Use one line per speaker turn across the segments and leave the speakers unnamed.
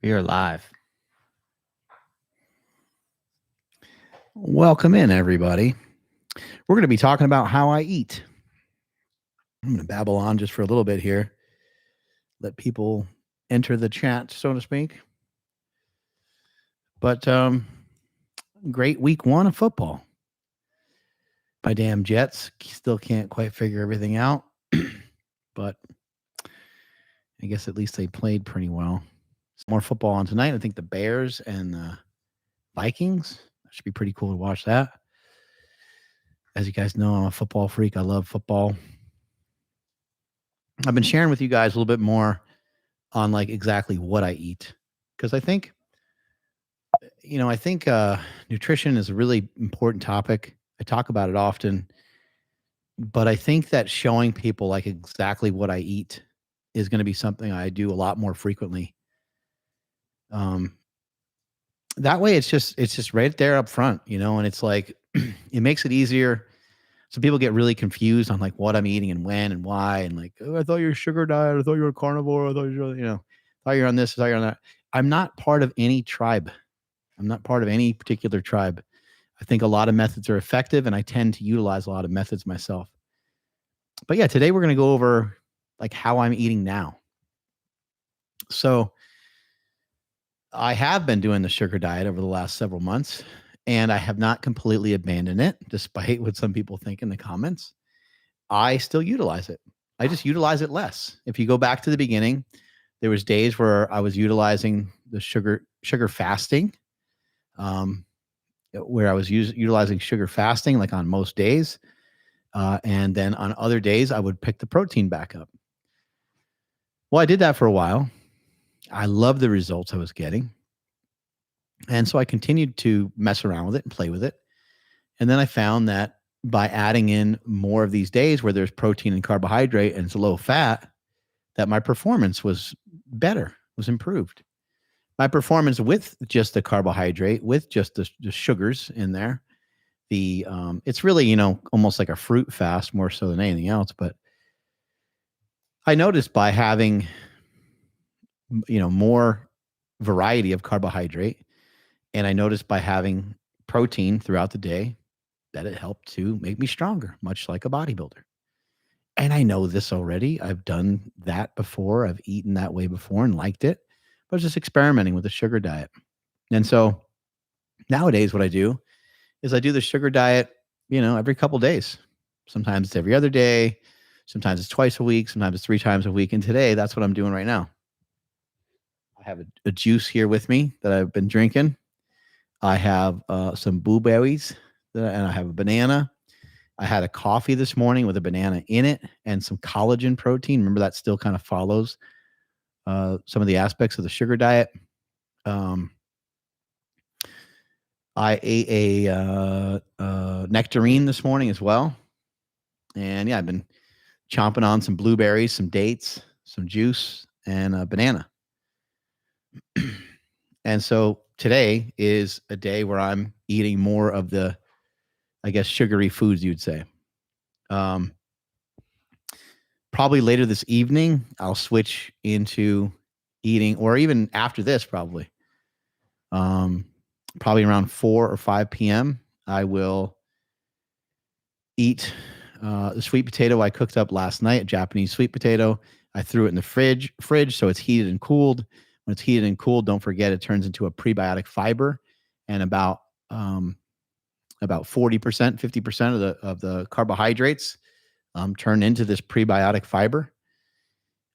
We are live.
Welcome in, everybody. We're going to be talking about how I eat. I'm going to babble on just for a little bit here. Let people enter the chat, so to speak. But great week one of football. My damn Jets still can't quite figure everything out. But I guess at least they played pretty well. Some more football on tonight. I think the Bears and the Vikings. That should be pretty cool to watch that. As you guys know, I'm a football freak. I love football. I've been sharing with you guys a little bit more on like exactly what I eat. Because I think nutrition is a really important topic. I talk about it often, but I think that showing people like exactly what I eat is going to be something I do a lot more frequently. That way it's just right there up front, and it's like, it makes it easier. So people get really confused on like what I'm eating and when and why. And like, oh, I thought you were sugar diet. I thought you were a carnivore. I thought you were, thought you're on this, I thought you're on that. I'm not part of any tribe. I'm not part of any particular tribe. I think a lot of methods are effective, and I tend to utilize a lot of methods myself. But yeah, today we're going to go over like how I'm eating now. So I have been doing the sugar diet over the last several months, and I have not completely abandoned it, despite what some people think in the comments. I still utilize it. I just utilize it less. If you go back to the beginning, there was days where I was utilizing the sugar fasting, where I was utilizing sugar fasting, like on most days. And then on other days, I would pick the protein back up. Well, I did that for a while. I loved the results I was getting. And so I continued to mess around with it and play with it. And then I found that by adding in more of these days where there's protein and carbohydrate and it's low fat, that my performance was better, was improved. My performance with just the carbohydrate, with just the sugars in there, it's really, almost like a fruit fast more so than anything else. But I noticed by having, more variety of carbohydrate, and I noticed by having protein throughout the day, that it helped to make me stronger, much like a bodybuilder. And I know this already. I've done that before. I've eaten that way before and liked it. But I was just experimenting with the sugar diet. And so nowadays what I do is I do the sugar diet, every couple days. Sometimes it's every other day. Sometimes it's twice a week. Sometimes it's 3 times a week. And today, that's what I'm doing right now. I have a juice here with me that I've been drinking. I have some blueberries, and I have a banana. I had a coffee this morning with a banana in it and some collagen protein. Remember, that still kind of follows some of the aspects of the sugar diet. I ate a nectarine this morning as well. And yeah, I've been chomping on some blueberries, some dates, some juice, and a banana. And so today is a day where I'm eating more of the, I guess, sugary foods, you'd say. Probably later this evening, I'll switch into eating, or even after this, probably around 4 or 5 p.m., I will eat the sweet potato I cooked up last night, a Japanese sweet potato. I threw it in the fridge so it's heated and cooled. When it's heated and cooled, don't forget it turns into a prebiotic fiber, and about 40%, 50% of the carbohydrates turn into this prebiotic fiber.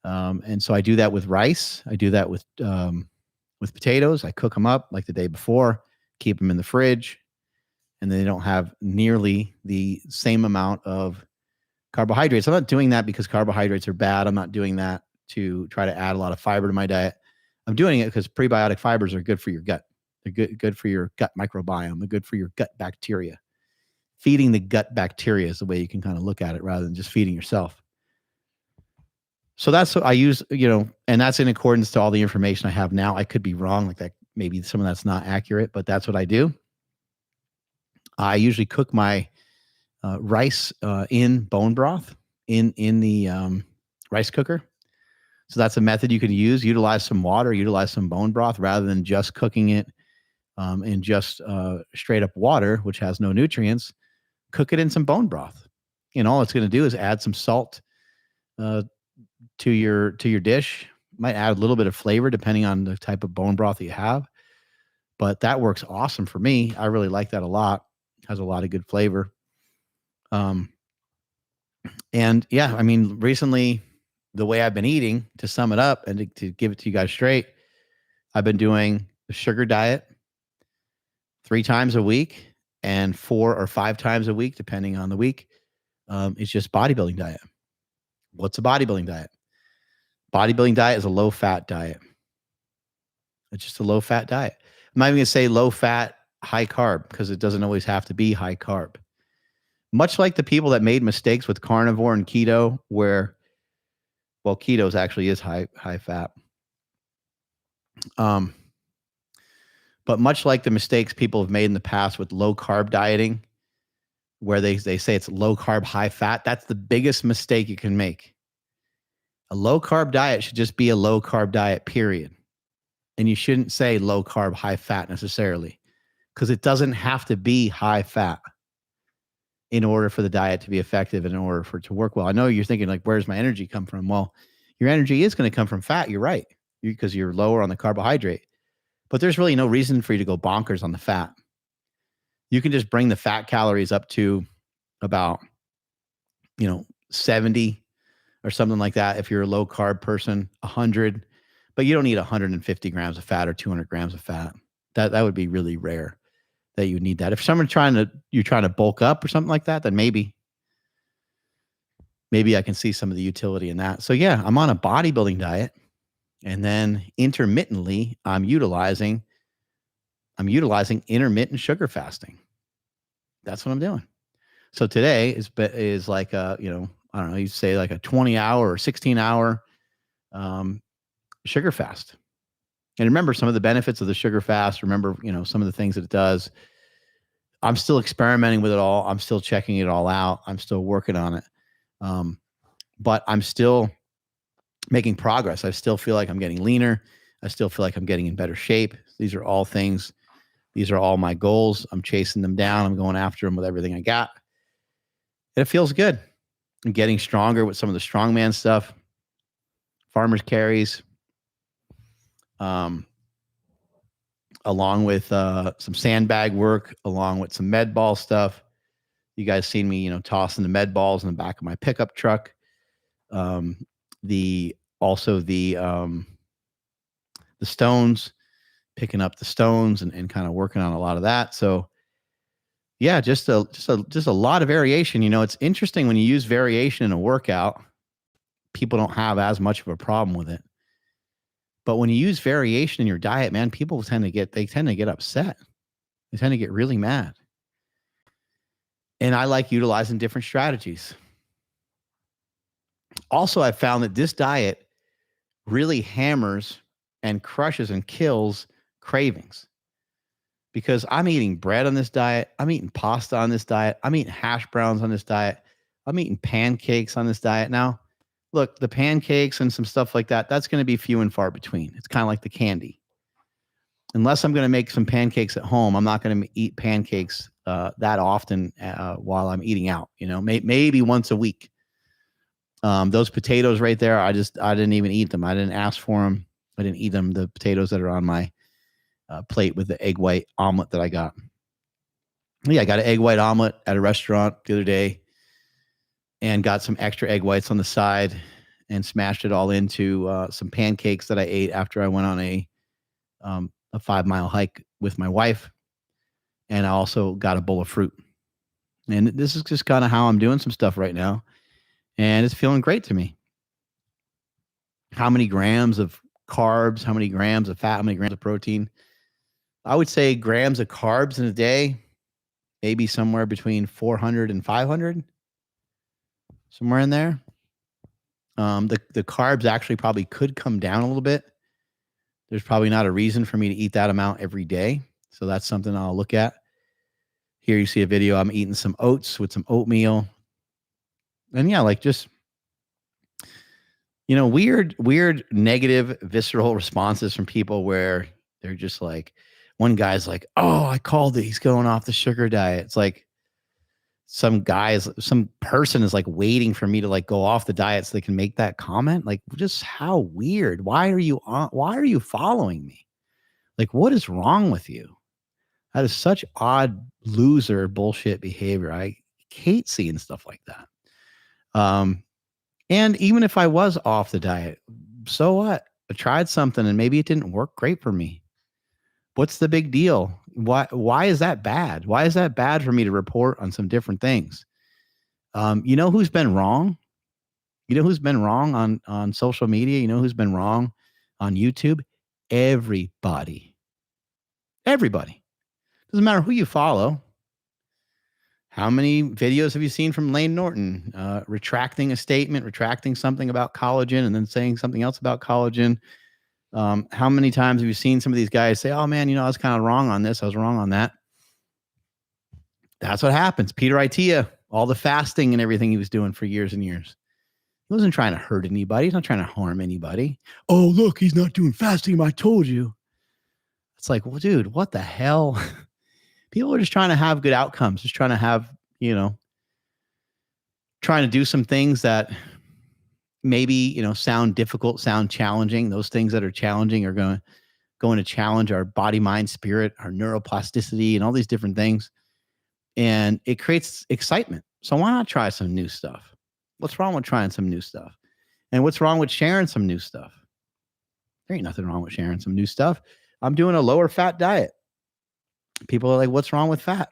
And so I do that with rice. I do that with potatoes. I cook them up like the day before, keep them in the fridge, and they don't have nearly the same amount of carbohydrates. I'm not doing that because carbohydrates are bad. I'm not doing that to try to add a lot of fiber to my diet. I'm doing it because prebiotic fibers are good for your gut. They're good for your gut microbiome. They're good for your gut bacteria. Feeding the gut bacteria is the way you can kind of look at it rather than just feeding yourself. So that's what I use, and that's in accordance to all the information I have now. I could be wrong, like that. Maybe some of that's not accurate, but that's what I do. I usually cook my rice in bone broth in the rice cooker. So that's a method you can use. Utilize some water, utilize some bone broth rather than just cooking it in just straight up water, which has no nutrients. Cook it in some bone broth. And all it's going to do is add some salt to your dish. Might add a little bit of flavor depending on the type of bone broth that you have. But that works awesome for me. I really like that a lot. It has a lot of good flavor. And yeah, I mean, recently, the way I've been eating, to sum it up and to give it to you guys straight, I've been doing the sugar diet 3 times a week and 4 or 5 times a week, depending on the week. It's just bodybuilding diet. What's a bodybuilding diet? Bodybuilding diet is a low-fat diet. It's just a low-fat diet. I'm not even going to say low-fat, high-carb, because it doesn't always have to be high-carb. Much like the people that made mistakes with carnivore and keto, where, well, keto actually is high-fat. But much like the mistakes people have made in the past with low-carb dieting, where they say it's low-carb, high-fat, that's the biggest mistake you can make. A low-carb diet should just be a low-carb diet, period. And you shouldn't say low-carb, high-fat necessarily, because it doesn't have to be high-fat in order for the diet to be effective and in order for it to work well. I know you're thinking, like, where's my energy come from? Well, your energy is going to come from fat. You're right, because you're lower on the carbohydrate. But there's really no reason for you to go bonkers on the fat. You can just bring the fat calories up to about, 70 or something like that. If you're a low carb person, 100, but you don't need 150 grams of fat or 200 grams of fat. That would be really rare that you would need that. If someone's you're trying to bulk up or something like that, then maybe I can see some of the utility in that. So yeah, I'm on a bodybuilding diet, and then intermittently I'm utilizing intermittent sugar fasting. That's what I'm doing. So today is like a, I don't know, you say like a 20-hour or 16-hour sugar fast. And remember some of the benefits of the sugar fast. Remember, some of the things that it does. I'm still experimenting with it all. I'm still checking it all out. I'm still working on it. But I'm still making progress. I still feel like I'm getting leaner. I still feel like I'm getting in better shape. These are all things. These are all my goals. I'm chasing them down. I'm going after them with everything I got. And it feels good. I'm getting stronger with some of the strongman stuff, farmer's carries, along with some sandbag work, along with some med ball stuff. You guys seen me, tossing the med balls in the back of my pickup truck. The stones, picking up the stones and kind of working on a lot of that. So yeah, just a lot of variation. It's interesting when you use variation in a workout, people don't have as much of a problem with it. But when you use variation in your diet, man, people tend to get upset. They tend to get really mad. And I like utilizing different strategies. Also, I found that this diet really hammers and crushes and kills cravings. Because I'm eating bread on this diet. I'm eating pasta on this diet. I'm eating hash browns on this diet. I'm eating pancakes on this diet. Now, look, the pancakes and some stuff like that, that's going to be few and far between. It's kind of like the candy. Unless I'm going to make some pancakes at home, I'm not going to eat pancakes that often while I'm eating out. Maybe once a week. Those potatoes right there, I didn't even eat them. I didn't ask for them. I didn't eat them. The potatoes that are on my plate with the egg white omelet that I got. Yeah, I got an egg white omelet at a restaurant the other day and got some extra egg whites on the side and smashed it all into some pancakes that I ate after I went on a 5-mile hike with my wife. And I also got a bowl of fruit. And this is just kind of how I'm doing some stuff right now. And it's feeling great to me. How many grams of carbs, how many grams of fat, how many grams of protein? I would say grams of carbs in a day, maybe somewhere between 400 and 500, somewhere in there. The carbs actually probably could come down a little bit. There's probably not a reason for me to eat that amount every day. So that's something I'll look at. Here you see a video. I'm eating some oats with some oatmeal. And yeah, like just, weird negative visceral responses from people where they're just like, one guy's like, oh, I called it, he's going off the sugar diet. It's like some person is like waiting for me to like go off the diet so they can make that comment. Like, just how weird. Why are you following me? Like, what is wrong with you? That is such odd loser bullshit behavior. I hate seeing stuff like that. And even if I was off the diet, so what? I tried something and maybe it didn't work great for me. What's the big deal? Why is that bad? Why is that bad for me to report on some different things? You know who's been wrong? You know who's been wrong on social media? You know who's been wrong on YouTube? Everybody. Everybody. Doesn't matter who you follow. How many videos have you seen from Lane Norton retracting a statement, retracting something about collagen, and then saying something else about collagen? How many times have you seen some of these guys say, oh, man, I was kind of wrong on this. I was wrong on that. That's what happens. Peter Itea, all the fasting and everything he was doing for years and years. He wasn't trying to hurt anybody. He's not trying to harm anybody. Oh, look, he's not doing fasting. I told you. It's like, well, dude, what the hell? People are just trying to have good outcomes, just trying to have, trying to do some things that maybe, sound difficult, sound challenging. Those things that are challenging are going to challenge our body, mind, spirit, our neuroplasticity, and all these different things. And it creates excitement. So why not try some new stuff? What's wrong with trying some new stuff? And what's wrong with sharing some new stuff? There ain't nothing wrong with sharing some new stuff. I'm doing a lower fat diet. People are like, what's wrong with fat?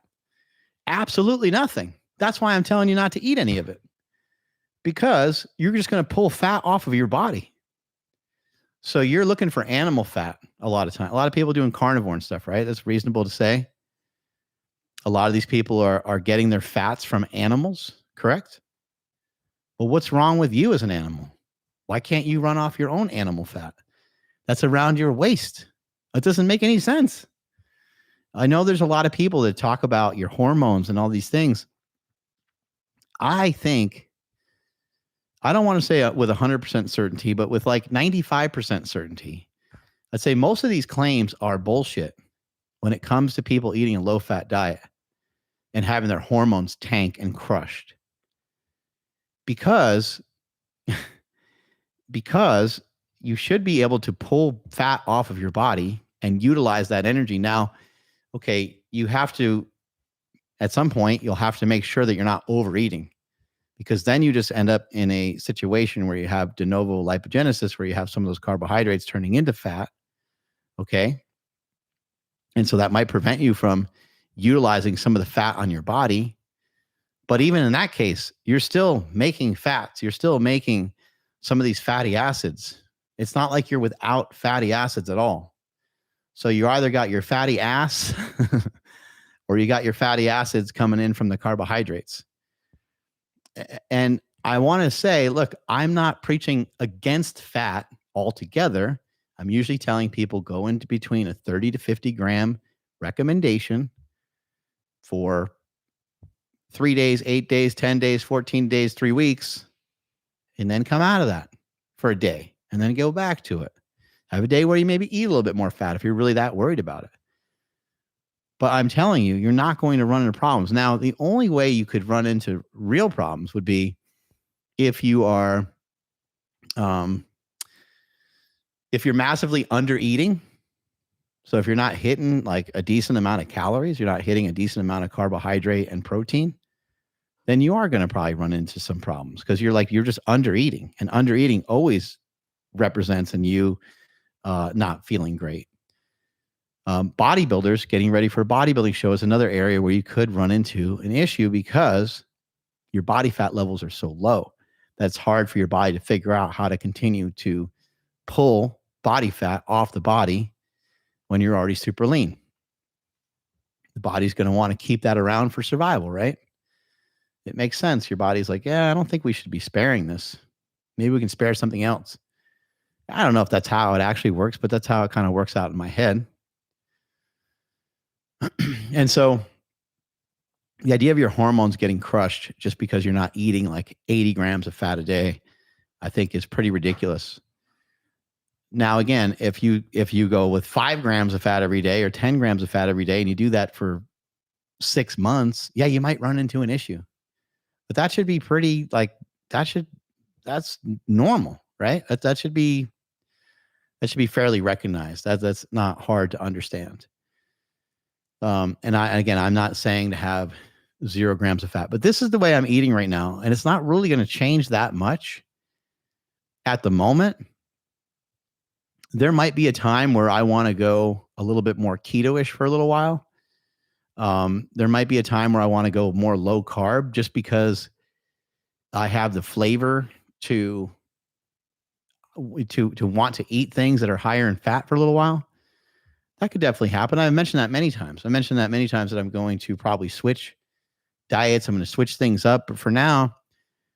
Absolutely nothing. That's why I'm telling you not to eat any of it. Because you're just going to pull fat off of your body. So you're looking for animal fat a lot of time. A lot of people doing carnivore and stuff, right? That's reasonable to say. A lot of these people are getting their fats from animals, correct? Well, what's wrong with you as an animal? Why can't you run off your own animal fat? That's around your waist. It doesn't make any sense. I know there's a lot of people that talk about your hormones and all these things. I think, I don't want to say with 100% certainty, but with like 95% certainty, I'd say most of these claims are bullshit when it comes to people eating a low-fat diet and having their hormones tank and crushed. Because you should be able to pull fat off of your body and utilize that energy. Now, okay, you have to, at some point, you'll have to make sure that you're not overeating, because then you just end up in a situation where you have de novo lipogenesis, where you have some of those carbohydrates turning into fat. Okay. And so that might prevent you from utilizing some of the fat on your body. But even in that case, you're still making fats. You're still making some of these fatty acids. It's not like you're without fatty acids at all. So you either got your fatty ass or you got your fatty acids coming in from the carbohydrates. And I want to say, look, I'm not preaching against fat altogether. I'm usually telling people go into between a 30 to 50 gram recommendation for 3 days, 8 days, 10 days, 14 days, 3 weeks, and then come out of that for a day and then go back to it. Have a day where you maybe eat a little bit more fat if you're really that worried about it. But I'm telling you, you're not going to run into problems. Now, the only way you could run into real problems would be if you are, if you're massively under eating. So if you're not hitting like a decent amount of calories, you're not hitting a decent amount of carbohydrate and protein, then you are going to probably run into some problems, because you're just under eating, and under eating always represents in you not feeling great. Bodybuilders getting ready for a bodybuilding show is another area where you could run into an issue, because your body fat levels are so low that's hard for your body to figure out how to continue to pull body fat off the body when you're already super lean. The body's going to want to keep that around for survival, right? It makes sense. Your body's like, yeah, I don't think we should be sparing this. Maybe we can spare something else. I don't know if that's how it actually works, but that's how it kind of works out in my head. And so the idea of your hormones getting crushed just because you're not eating like 80 grams of fat a day I think is pretty ridiculous. Now, again, if you go with 5 grams of fat every day or 10 grams of fat every day, and you do that for 6 months, yeah, you might run into an issue. But that should be pretty that's normal, right? That should be fairly recognized. That's not hard to understand. And I'm not saying to have 0 grams of fat, but this is the way I'm eating right now, and it's not really going to change that much at the moment. There might be a time where I want to go a little bit more keto-ish for a little while. There might be a time where I want to go more low carb, just because I have the flavor to want to eat things that are higher in fat for a little while. That could definitely happen. I've mentioned that many times. That I'm going to probably switch diets. I'm going to switch things up. But for now,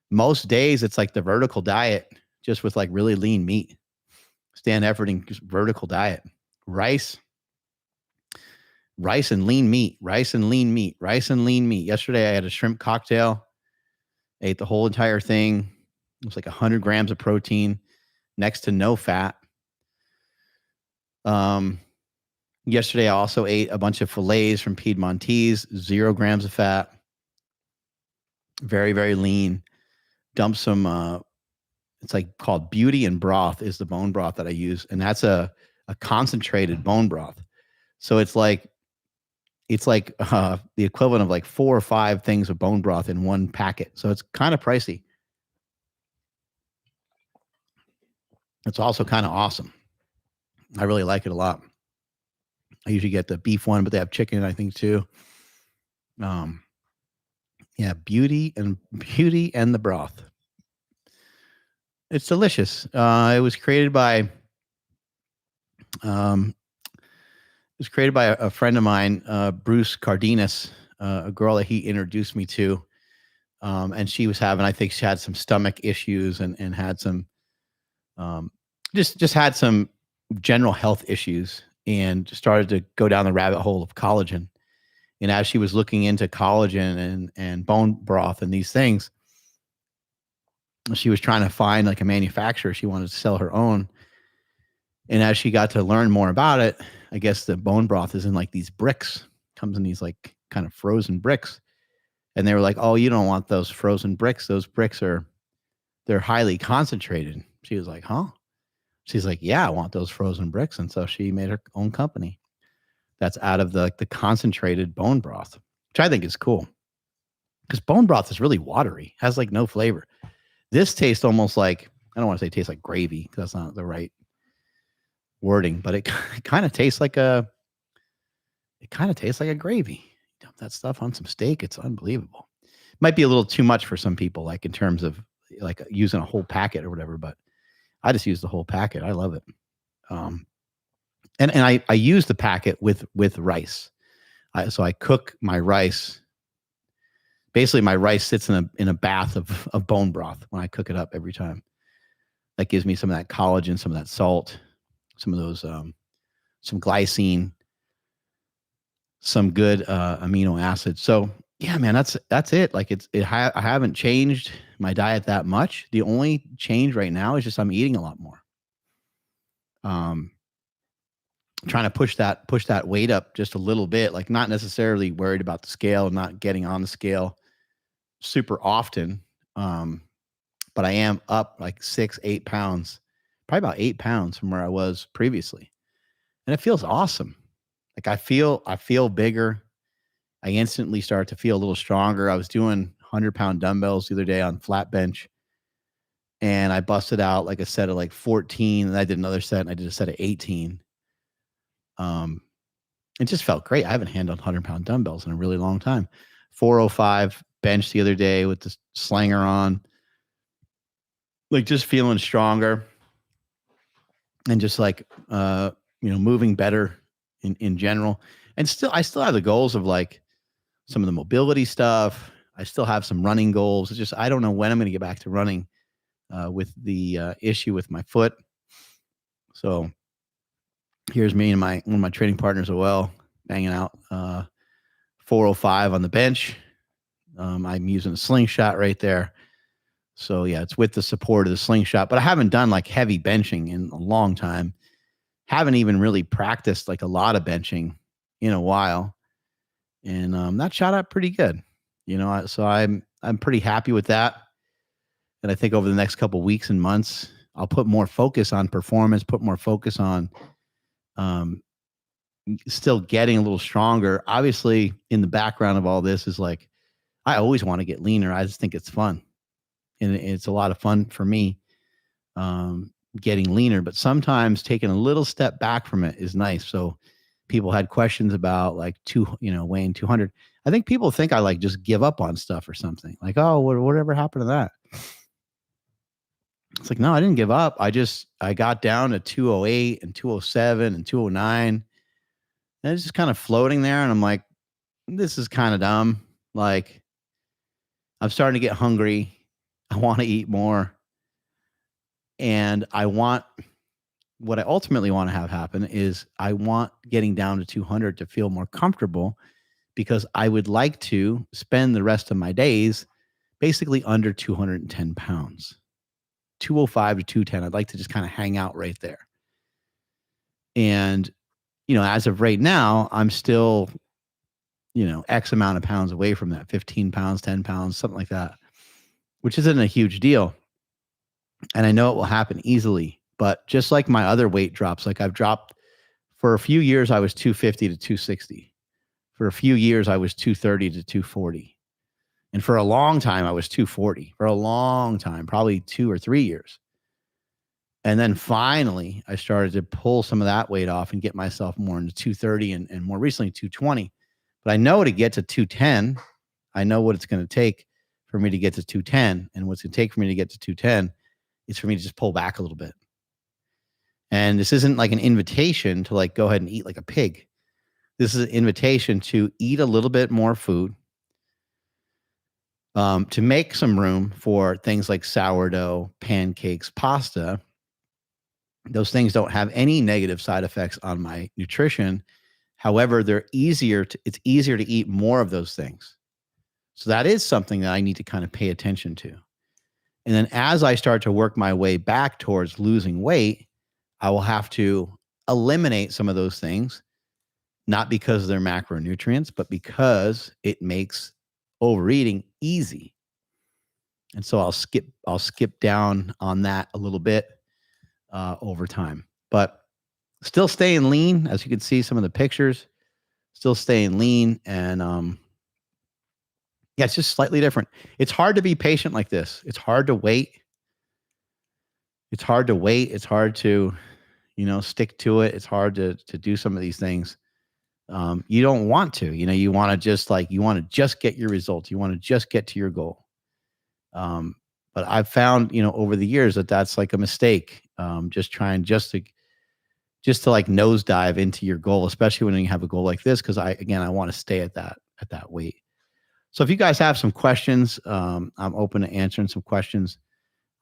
most days it's like the vertical diet, just with like really lean meat. Stan Efferding, just vertical diet. Rice and lean meat. Yesterday I had a shrimp cocktail. Ate the whole entire thing. It was like 100 grams of protein, next to no fat. Yesterday I also ate a bunch of fillets from Piedmontese, 0 grams of fat. Very, very lean. Dumped some, it's like called Beauty and Broth is the bone broth that I use. And that's a concentrated bone broth. So it's like the equivalent of like 4 or 5 things of bone broth in one packet. So it's kind of pricey. It's also kind of awesome. I really like it a lot. I usually get the beef one, but they have chicken, I think, too. Yeah, Beauty and the Broth. It's delicious. It was created by a friend of mine, Bruce Cardenas, a girl that he introduced me to. And she was having, I think she had some stomach issues and had some, just had some general health issues, and started to go down the rabbit hole of collagen. And as she was looking into collagen and bone broth and these things, she was trying to find like a manufacturer. She wanted to sell her own. And as she got to learn more about it, I guess the bone broth is in like these bricks, comes in these like kind of frozen bricks. And they were like, oh, you don't want those frozen bricks. Those bricks they're highly concentrated. She was like, huh? She's like, yeah, I want those frozen bricks. And so she made her own company that's out of the concentrated bone broth, which I think is cool, because bone broth is really watery, has like no flavor. This tastes almost like, I don't want to say tastes like gravy, because that's not the right wording, but it kind of tastes like a gravy. You dump that stuff on some steak, it's unbelievable. Might be a little too much for some people, like in terms of like using a whole packet or whatever, but I just use the whole packet. I love it. And I use the packet with rice. So I cook my rice. Basically, my rice sits in a bath of bone broth when I cook it up every time. That gives me some of that collagen, some of that salt, some of those, some glycine, some good amino acids. So yeah, man, that's it. Like I haven't changed my diet that much. The only change right now is just I'm eating a lot more. Trying to push that weight up just a little bit, like not necessarily worried about the scale, not getting on the scale super often. But I am up like 6-8 pounds, probably about 8 pounds from where I was previously. And it feels awesome. Like I feel bigger. I instantly start to feel a little stronger. I was doing 100-pound dumbbells the other day on flat bench, and I busted out like a set of like 14, and I did another set, and I did a set of 18. It just felt great. I haven't handled 100-pound dumbbells in a really long time. 405 bench the other day with the slanger on, like just feeling stronger, and just like moving better in general. And I still have the goals of like some of the mobility stuff. I still have some running goals. It's just I don't know when I'm going to get back to running with the issue with my foot. So here's me and one of my training partners, banging out 405 on the bench. I'm using a slingshot right there. So yeah, it's with the support of the slingshot, but I haven't done like heavy benching in a long time. Haven't even really practiced like a lot of benching in a while. And that shot up pretty good, so I'm pretty happy with that. And I think over the next couple of weeks and months, I'll put more focus on performance, put more focus on still getting a little stronger. Obviously, in the background of all this is like, I always want to get leaner. I just think it's fun. And it's a lot of fun for me getting leaner. But sometimes taking a little step back from it is nice. So people had questions about like weighing 200. I think people think I like just give up on stuff or something. Like, oh, whatever happened to that? It's like, no, I didn't give up. I got down to 208 and 207 and 209. And it's just kind of floating there. And I'm like, this is kind of dumb. Like, I'm starting to get hungry. I want to eat more. And what I ultimately want to have happen is I want getting down to 200 to feel more comfortable, because I would like to spend the rest of my days basically under 210 pounds, 205 to 210. I'd like to just kind of hang out right there. And, as of right now, I'm still, X amount of pounds away from that, 15 pounds, 10 pounds, something like that, which isn't a huge deal. And I know it will happen easily, but just like my other weight drops, like I've dropped for a few years, I was 250 to 260. For a few years, I was 230 to 240. And for a long time, I was 240 for a long time, probably 2 or 3 years. And then finally, I started to pull some of that weight off and get myself more into 230 and more recently 220. But I know to get to 210, I know what it's going to take for me to get to 210. And what's going to take for me to get to 210 is for me to just pull back a little bit. And this isn't like an invitation to like go ahead and eat like a pig. This is an invitation to eat a little bit more food, to make some room for things like sourdough, pancakes, pasta. Those things don't have any negative side effects on my nutrition. However, it's easier to eat more of those things. So that is something that I need to kind of pay attention to. And then as I start to work my way back towards losing weight, I will have to eliminate some of those things, not because they're macronutrients, but because it makes overeating easy. And so I'll skip down on that a little bit over time, but still staying lean. As you can see, some of the pictures, still staying lean. And yeah, it's just slightly different. It's hard to be patient like this. It's hard to wait. It's hard to, stick to it. It's hard to do some of these things. You don't want to, you want to just get your results. You want to just get to your goal. But I've found, over the years that that's like a mistake. Just to like nosedive into your goal, especially when you have a goal like this. Cause I want to stay at that weight. So if you guys have some questions, I'm open to answering some questions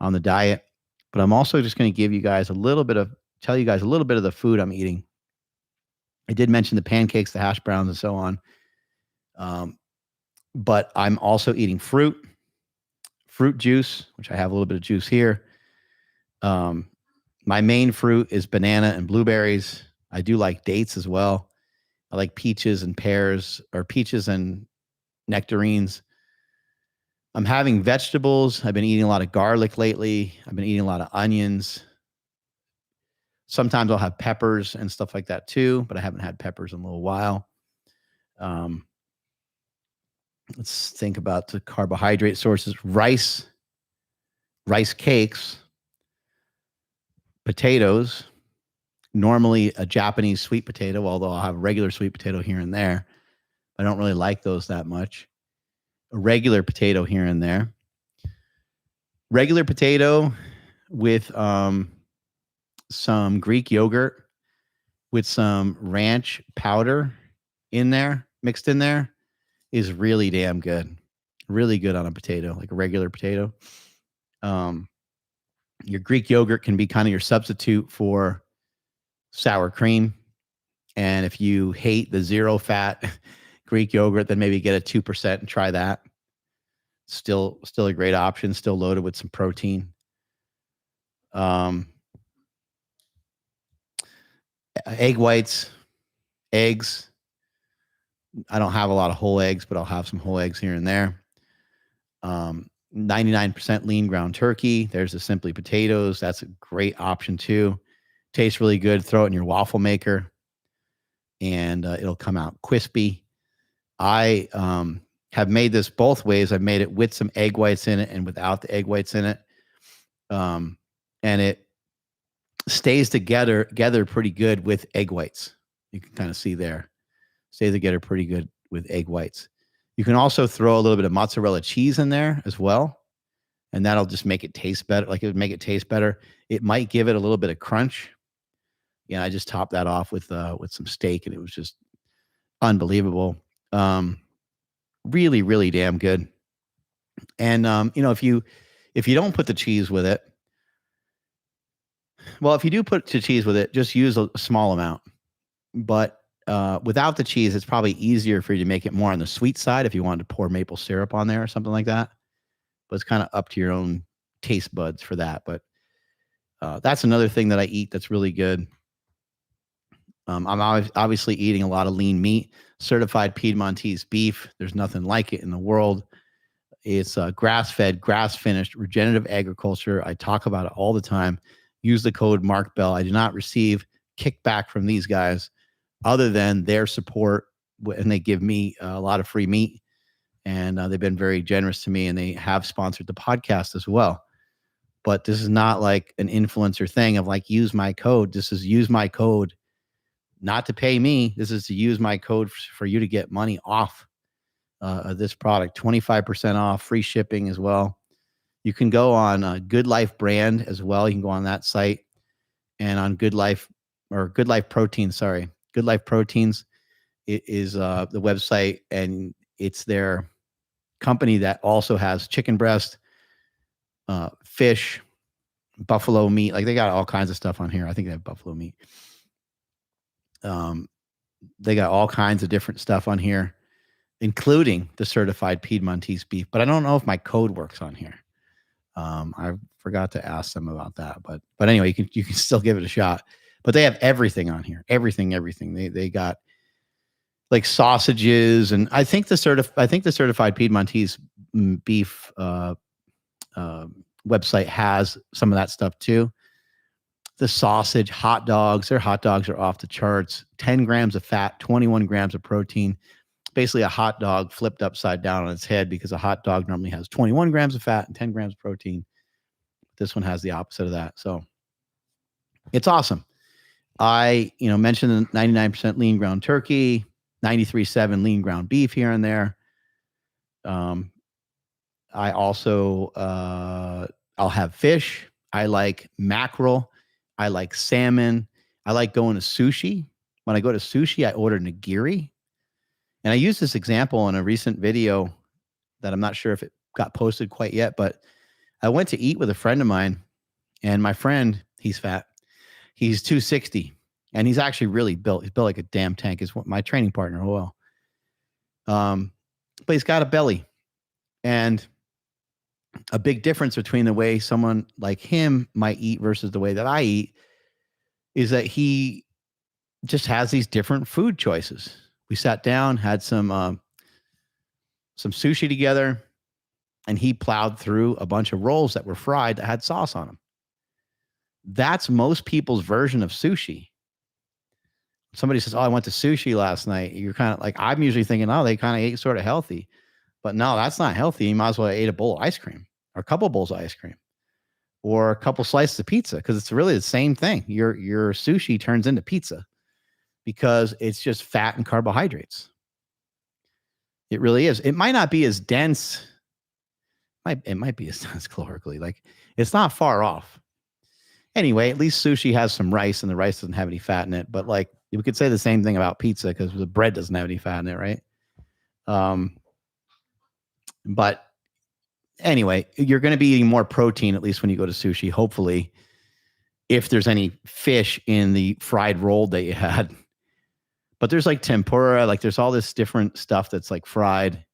on the diet, but I'm also just going to tell you guys a little bit of the food I'm eating. I did mention the pancakes, the hash browns, and so on. But I'm also eating fruit juice, which I have a little bit of juice here. My main fruit is banana and blueberries. I do like dates as well. I like peaches and pears, or peaches and nectarines. I'm having vegetables. I've been eating a lot of garlic lately. I've been eating a lot of onions. Sometimes I'll have peppers and stuff like that too, but I haven't had peppers in a little while. Let's think about the carbohydrate sources. Rice cakes, potatoes, normally a Japanese sweet potato, although I'll have regular sweet potato here and there. I don't really like those that much. A regular potato here and there. Regular potato with some Greek yogurt with some ranch powder mixed in there is really damn good. Really good on a potato, like a regular potato. Your Greek yogurt can be kind of your substitute for sour cream. And if you hate the 0 fat Greek yogurt, then maybe get a 2% and try that. Still a great option, still loaded with some protein. Egg whites, eggs. I don't have a lot of whole eggs, but I'll have some whole eggs here and there. 99% lean ground turkey. There's the Simply potatoes. That's a great option too. Tastes really good. Throw it in your waffle maker and it'll come out crispy. I have made this both ways. I've made it with some egg whites in it and without the egg whites in it. And it stays together pretty good with egg whites. You can kind of see there. Stays together pretty good with egg whites. You can also throw a little bit of mozzarella cheese in there as well. And that'll just make it taste better. Like it would make it taste better. It might give it a little bit of crunch. Yeah, I just topped that off with some steak and it was just unbelievable. Really, really damn good. And, if you don't put the cheese with it, well, if you do put the cheese with it, just use a small amount. But without the cheese, it's probably easier for you to make it more on the sweet side if you wanted to pour maple syrup on there or something like that. But it's kind of up to your own taste buds for that. But that's another thing that I eat that's really good. I'm obviously eating a lot of lean meat, certified Piedmontese beef. There's nothing like it in the world. It's grass-fed, grass-finished, regenerative agriculture. I talk about it all the time. Use the code MarkBell. I do not receive kickback from these guys other than their support, and they give me a lot of free meat. And they've been very generous to me, and they have sponsored the podcast as well. But this is not like an influencer thing of like, use my code. This is use my code, not to pay me. This is to use my code for you to get money off of this product. 25% off, free shipping as well. You can go on Good Life brand as well. You can go on that site and on Good Life Proteins. Sorry, Good Life Proteins is the website, and it's their company that also has chicken breast, fish, buffalo meat. Like they got all kinds of stuff on here. I think they have buffalo meat. They got all kinds of different stuff on here, including the certified Piedmontese beef. But I don't know if my code works on here. I forgot to ask them about that. But anyway, you can still give it a shot. But they have everything on here. Everything. They got like sausages, and I think the certified Piedmontese beef website has some of that stuff too. The sausage, hot dogs, their hot dogs are off the charts. 10 grams of fat, 21 grams of protein. Basically a hot dog flipped upside down on its head, because a hot dog normally has 21 grams of fat and 10 grams of protein. This one has the opposite of that. So it's awesome. I, mentioned the 99% lean ground turkey, 93.7 lean ground beef here and there. I also, I'll have fish. I like mackerel. I like salmon. I like going to sushi. When I go to sushi, I order nigiri. And I used this example in a recent video that I'm not sure if it got posted quite yet, but I went to eat with a friend of mine, and my friend, he's fat. He's 260, and he's actually really built. He's built like a damn tank. He's my training partner. Oh, well. But he's got a belly. And a big difference between the way someone like him might eat versus the way that I eat is that he just has these different food choices. We sat down, had some sushi together, and he plowed through a bunch of rolls that were fried that had sauce on them. That's most people's version of sushi. Somebody says, "Oh, I went to sushi last night." You're kind of like, I'm usually thinking, "Oh, they kind of ate sort of healthy," but no, that's not healthy. You might as well eat a bowl of ice cream, or a couple bowls of ice cream, or a couple slices of pizza, because it's really the same thing. Your sushi turns into pizza because it's just fat and carbohydrates. It really is. It might not be as dense. It might be as dense calorically. Like, it's not far off. Anyway, at least sushi has some rice, and the rice doesn't have any fat in it. But like, we could say the same thing about pizza, because the bread doesn't have any fat in it, right? But anyway, you're going to be eating more protein, at least when you go to sushi, hopefully, if there's any fish in the fried roll that you had. But there's like tempura, like there's all this different stuff that's like fried.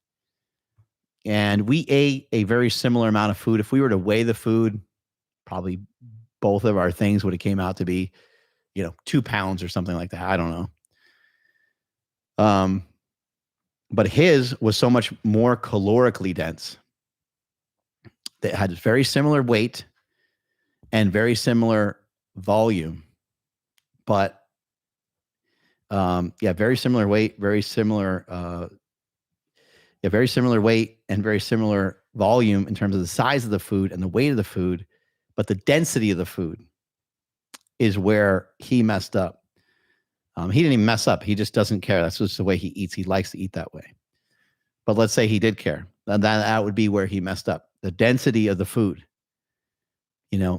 And we ate a very similar amount of food. If we were to weigh the food, probably both of our things would have came out to be, 2 pounds or something like that. I don't know. But his was so much more calorically dense. That had very similar weight and very similar volume, but very similar weight, very similar weight and very similar volume in terms of the size of the food and the weight of the food, but the density of the food is where he messed up. He didn't even mess up. He just doesn't care. That's just the way he eats. He likes to eat that way. But let's say he did care. Then that would be where he messed up. The density of the food.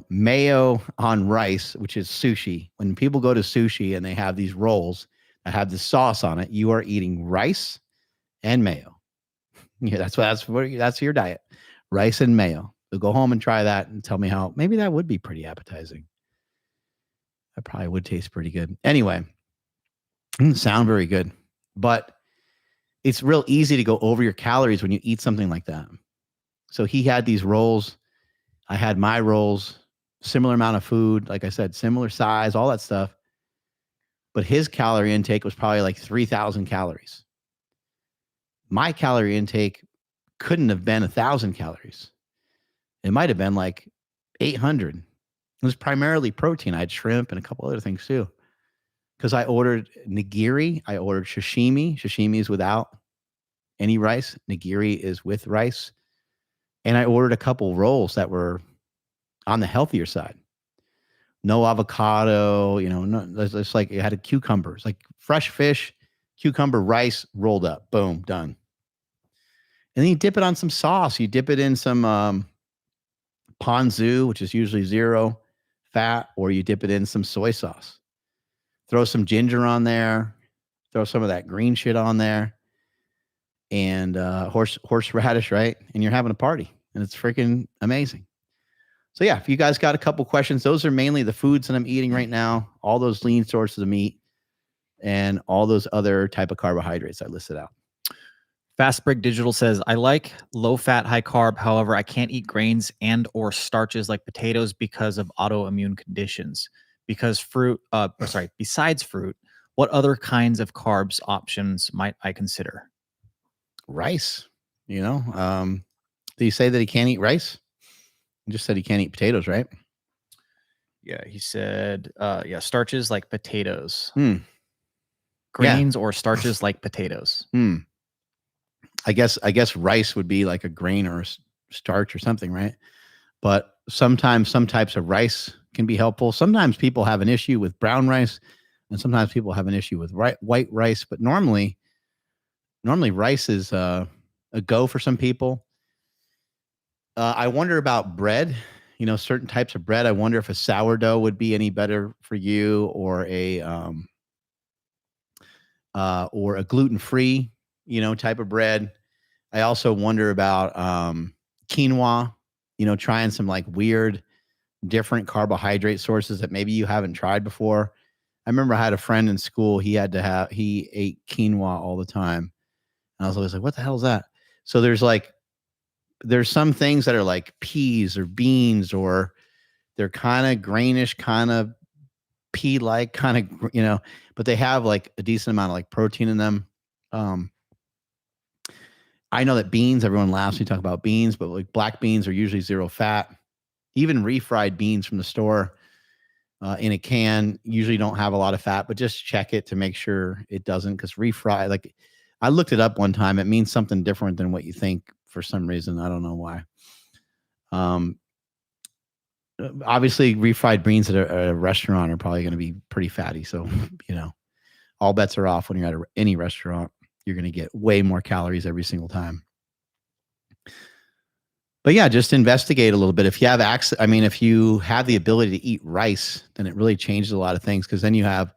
Mayo on rice, which is sushi. When people go to sushi and they have these rolls that have the sauce on it, you are eating rice and mayo. Yeah, that's your diet. Rice and mayo. So go home and try that and tell me how. Maybe that would be pretty appetizing. That probably would taste pretty good. Anyway, doesn't sound very good, but it's real easy to go over your calories when you eat something like that. So he had these rolls. I had my rolls, similar amount of food. Like I said, similar size, all that stuff. But his calorie intake was probably like 3,000 calories. My calorie intake couldn't have been 1,000 calories. It might have been like 800. It was primarily protein. I had shrimp and a couple other things too. Because I ordered nigiri. I ordered sashimi. Sashimi is without any rice. Nigiri is with rice. And I ordered a couple rolls that were on the healthier side. No avocado, it's like it had a cucumber. It's like fresh fish, cucumber, rice rolled up. Boom, done. And then you dip it on some sauce. You dip it in some ponzu, which is usually 0 fat, or you dip it in some soy sauce. Throw some ginger on there. Throw some of that green shit on there. And horseradish, right? And you're having a party. And it's freaking amazing. So yeah, if you guys got a couple questions, those are mainly the foods that I'm eating right now. All those lean sources of meat and all those other type of carbohydrates I listed out.
Fastbrick Digital says, I like low fat, high carb. However, I can't eat grains and or starches like potatoes because of autoimmune conditions. Besides fruit, what other kinds of carbs options might I consider?
Rice, Did he say that he can't eat rice? He just said he can't eat potatoes, right?
Yeah, he said, starches like potatoes. Grains or starches like potatoes.
I guess rice would be like a grain or a starch or something, right? But sometimes some types of rice can be helpful. Sometimes people have an issue with brown rice, and sometimes people have an issue with white rice. But normally rice is a go for some people. I wonder about bread. Certain types of bread. I wonder if a sourdough would be any better for you, or a gluten-free, type of bread. I also wonder about quinoa. Trying some like weird, different carbohydrate sources that maybe you haven't tried before. I remember I had a friend in school. He ate quinoa all the time, and I was always like, "What the hell is that?" So there's some things that are like peas or beans, or they're kind of grainish, kind of pea-like, kind of, but they have like a decent amount of like protein in them. I know that beans, everyone laughs when you talk about beans, but like black beans are usually 0 fat. Even refried beans from the store in a can usually don't have a lot of fat, but just check it to make sure it doesn't, because refried, like I looked it up one time. It means something different than what you think for some reason. I don't know why. Obviously refried beans at a restaurant are probably going to be pretty fatty. So, all bets are off when you're at any restaurant. You're going to get way more calories every single time. But yeah, just investigate a little bit. If you have access, if you have the ability to eat rice, then it really changes a lot of things, because then you have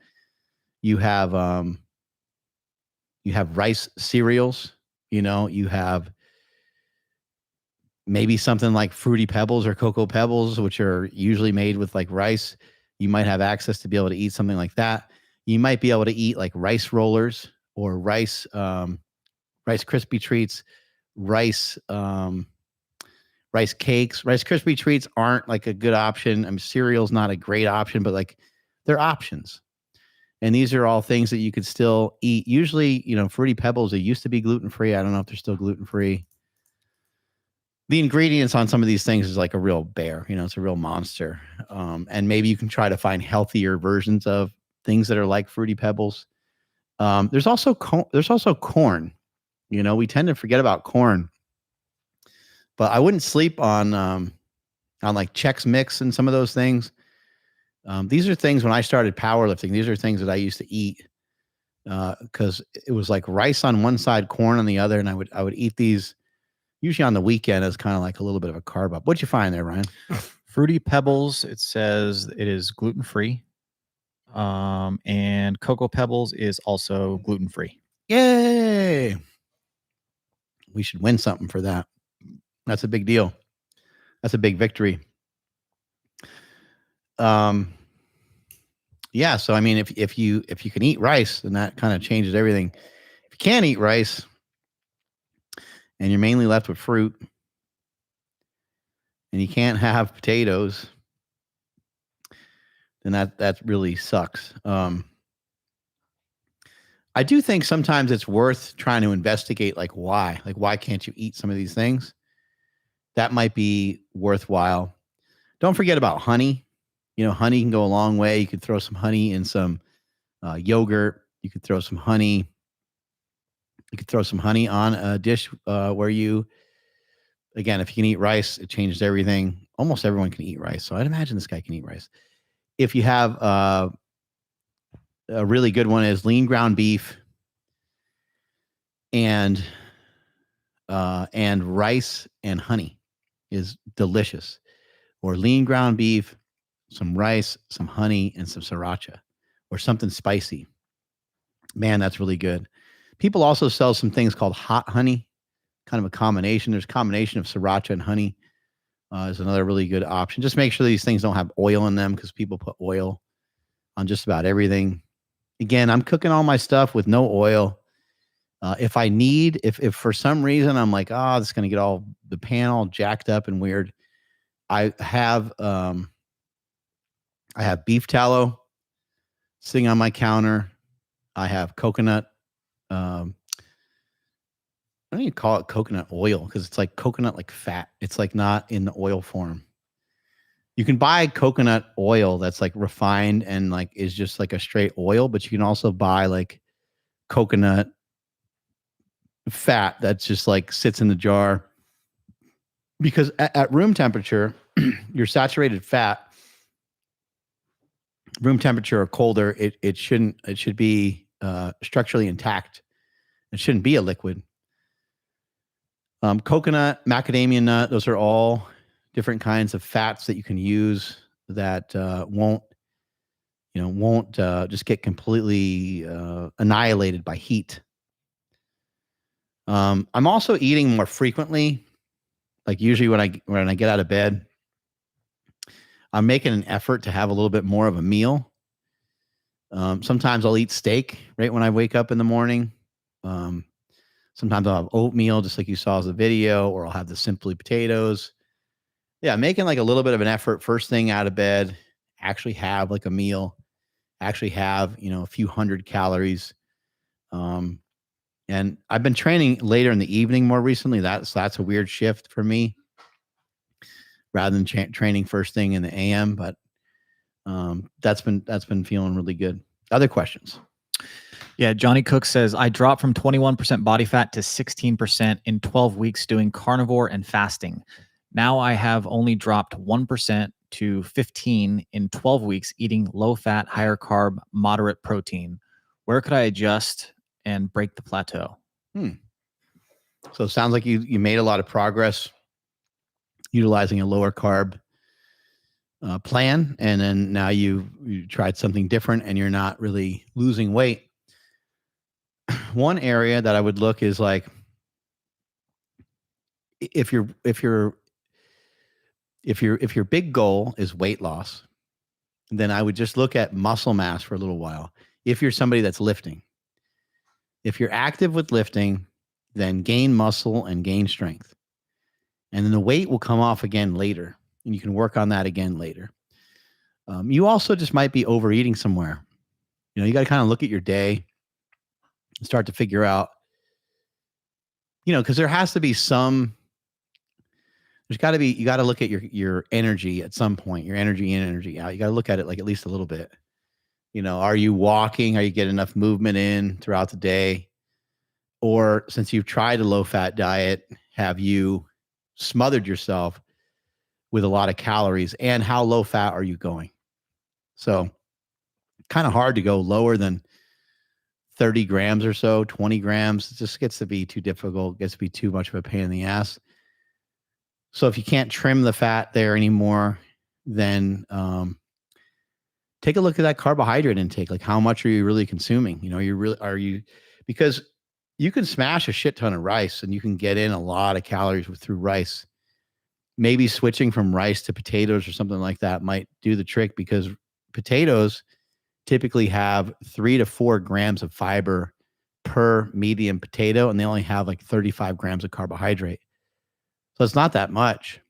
rice cereals. You have maybe something like Fruity Pebbles or Cocoa Pebbles, which are usually made with like rice. You might have access to be able to eat something like that. You might be able to eat like rice rollers or rice Krispie treats, rice, rice cakes. Rice Krispie treats aren't like a good option. I mean, cereal's not a great option, but like they're options. And these are all things that you could still eat. Usually, Fruity Pebbles, they used to be gluten-free. I don't know if they're still gluten-free. The ingredients on some of these things is like a real bear, it's a real monster. And maybe you can try to find healthier versions of things that are like Fruity Pebbles. There's also corn. We tend to forget about corn, but I wouldn't sleep on like Chex Mix and some of those things. These are things when I started powerlifting, these are things that I used to eat because it was like rice on one side, corn on the other. And I would eat these usually on the weekend as kind of like a little bit of a carb up. What'd you find there, Ryan?
Fruity Pebbles, it says it is gluten-free. And Cocoa Pebbles is also gluten-free.
Yay! We should win something for that. That's a big deal. That's a big victory. Yeah. So I mean, if you can eat rice, then that kind of changes everything. If you can't eat rice, and you're mainly left with fruit, and you can't have potatoes, then that really sucks. I do think sometimes it's worth trying to investigate why can't you eat some of these things? That might be worthwhile. Don't forget about honey. Honey can go a long way. You could throw some honey in some yogurt. You could throw some honey. You could throw some honey on a dish where you, again, if you can eat rice, it changes everything. Almost everyone can eat rice. So I'd imagine this guy can eat rice. If you have a really good one is lean ground beef and rice and honey is delicious. Or lean ground beef, some rice, some honey, and some sriracha or something spicy. Man, that's really good. People also sell some things called hot honey, kind of a combination. There's a combination of sriracha and honey is another really good option. Just make sure these things don't have oil in them because people put oil on just about everything. Again, I'm cooking all my stuff with no oil. If for some reason I'm like, this is going to get all the pan all jacked up and weird, I have beef tallow sitting on my counter. I have coconut. I don't even call it coconut oil because it's like coconut like fat. It's like not in the oil form. You can buy coconut oil that's like refined and like is just like a straight oil, but you can also buy like coconut fat that's just like sits in the jar. Because at room temperature, your saturated fat, room temperature or colder, it should be structurally intact. It shouldn't be a liquid. Coconut, macadamia nut, those are all different kinds of fats that you can use that won't just get completely annihilated by heat. I'm also eating more frequently. Like usually when I get out of bed, I'm making an effort to have a little bit more of a meal. Sometimes I'll eat steak right when I wake up in the morning. Sometimes I'll have oatmeal, just like you saw as a video, or I'll have the simply potatoes. Yeah, making like a little bit of an effort first thing out of bed, actually have like a meal, actually have, a few hundred calories. And I've been training later in the evening more recently. That's a weird shift for me rather than training first thing in the AM. But that's been feeling really good. Other questions?
Yeah, Johnny Cook says, I dropped from 21% body fat to 16% in 12 weeks doing carnivore and fasting. Now I have only dropped 1% to 15 in 12 weeks eating low fat, higher carb, moderate protein. Where could I adjust and break the plateau?
So it sounds like you made a lot of progress utilizing a lower carb plan, and then now you tried something different and you're not really losing weight. One area that I would look is like if your big goal is weight loss, then I would just look at muscle mass for a little while. If you're somebody that's lifting, if you're active with lifting, then gain muscle and gain strength. And then the weight will come off again later, and you can work on that again later. You also just might be overeating somewhere. You got to kind of look at your day and start to figure out, because there has to be you got to look at your energy at some point, your energy in, energy out. You got to look at it like at least a little bit. Are you walking? Are you getting enough movement in throughout the day? Or since you've tried a low-fat diet, have you smothered yourself with a lot of calories? And how low fat are you going? So kind of hard to go lower than 30 grams or so, 20 grams. It just gets to be too difficult, gets to be too much of a pain in the ass. So if you can't trim the fat there anymore, then take a look at that carbohydrate intake. Like, how much are you really consuming? Because you can smash a shit ton of rice and you can get in a lot of calories through rice. Maybe switching from rice to potatoes or something like that might do the trick, because potatoes typically have 3 to 4 grams of fiber per medium potato, and they only have like 35 grams of carbohydrate. So it's not that much.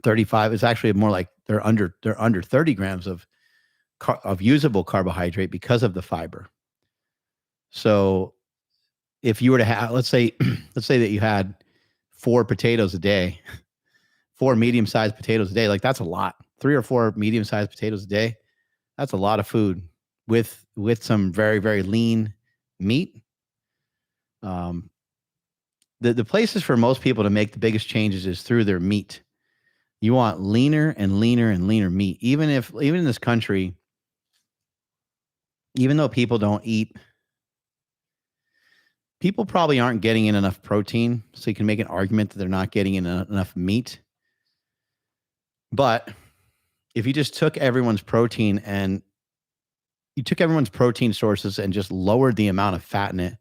35 is actually more like they're under 30 grams of usable carbohydrate because of the fiber. So if you were to have, let's say that you had 4 potatoes a day, 4 medium-sized potatoes a day, like that's a lot. 3 or 4 medium-sized potatoes a day, that's a lot of food with some very, very lean meat. The places for most people to make the biggest changes is through their meat. You want leaner and leaner and leaner meat. Even in this country, even though people don't eat, people probably aren't getting in enough protein. So you can make an argument that they're not getting in enough meat. But if you just took everyone's protein sources and just lowered the amount of fat in it,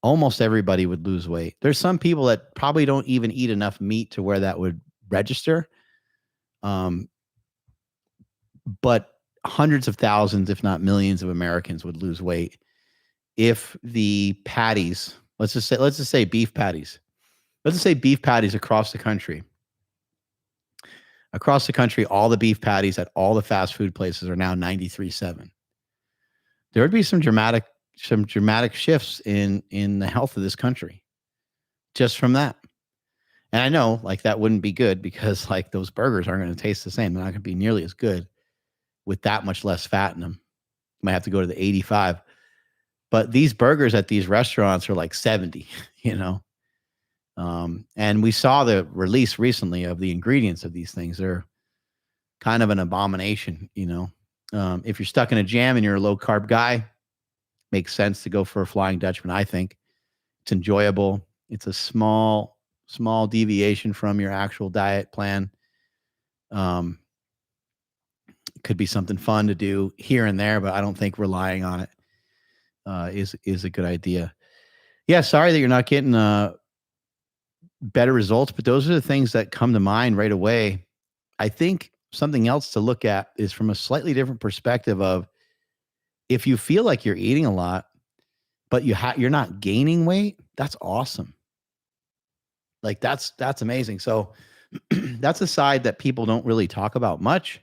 almost everybody would lose weight. There's some people that probably don't even eat enough meat to where that would register. But hundreds of thousands, if not millions of Americans would lose weight if the patties, let's just say beef patties. Let's just say beef patties across the country. Across the country, all the beef patties at all the fast food places are now 93.7. There would be some dramatic shifts in the health of this country just from that. And I know, like, that wouldn't be good, because like those burgers aren't going to taste the same. They're not going to be nearly as good with that much less fat in them. You might have to go to the 85. But these burgers at these restaurants are like 70, and we saw the release recently of the ingredients of these things. They're kind of an abomination, If you're stuck in a jam and you're a low carb guy, makes sense to go for a Flying Dutchman. I think it's enjoyable. It's a small deviation from your actual diet plan. It could be something fun to do here and there, but I don't think relying on it is a good idea. Yeah, sorry that you're not getting better results, but those are the things that come to mind right away. I think something else to look at is from a slightly different perspective of, if you feel like you're eating a lot, but you're not gaining weight, that's awesome. Like that's amazing. So that's a side that people don't really talk about much.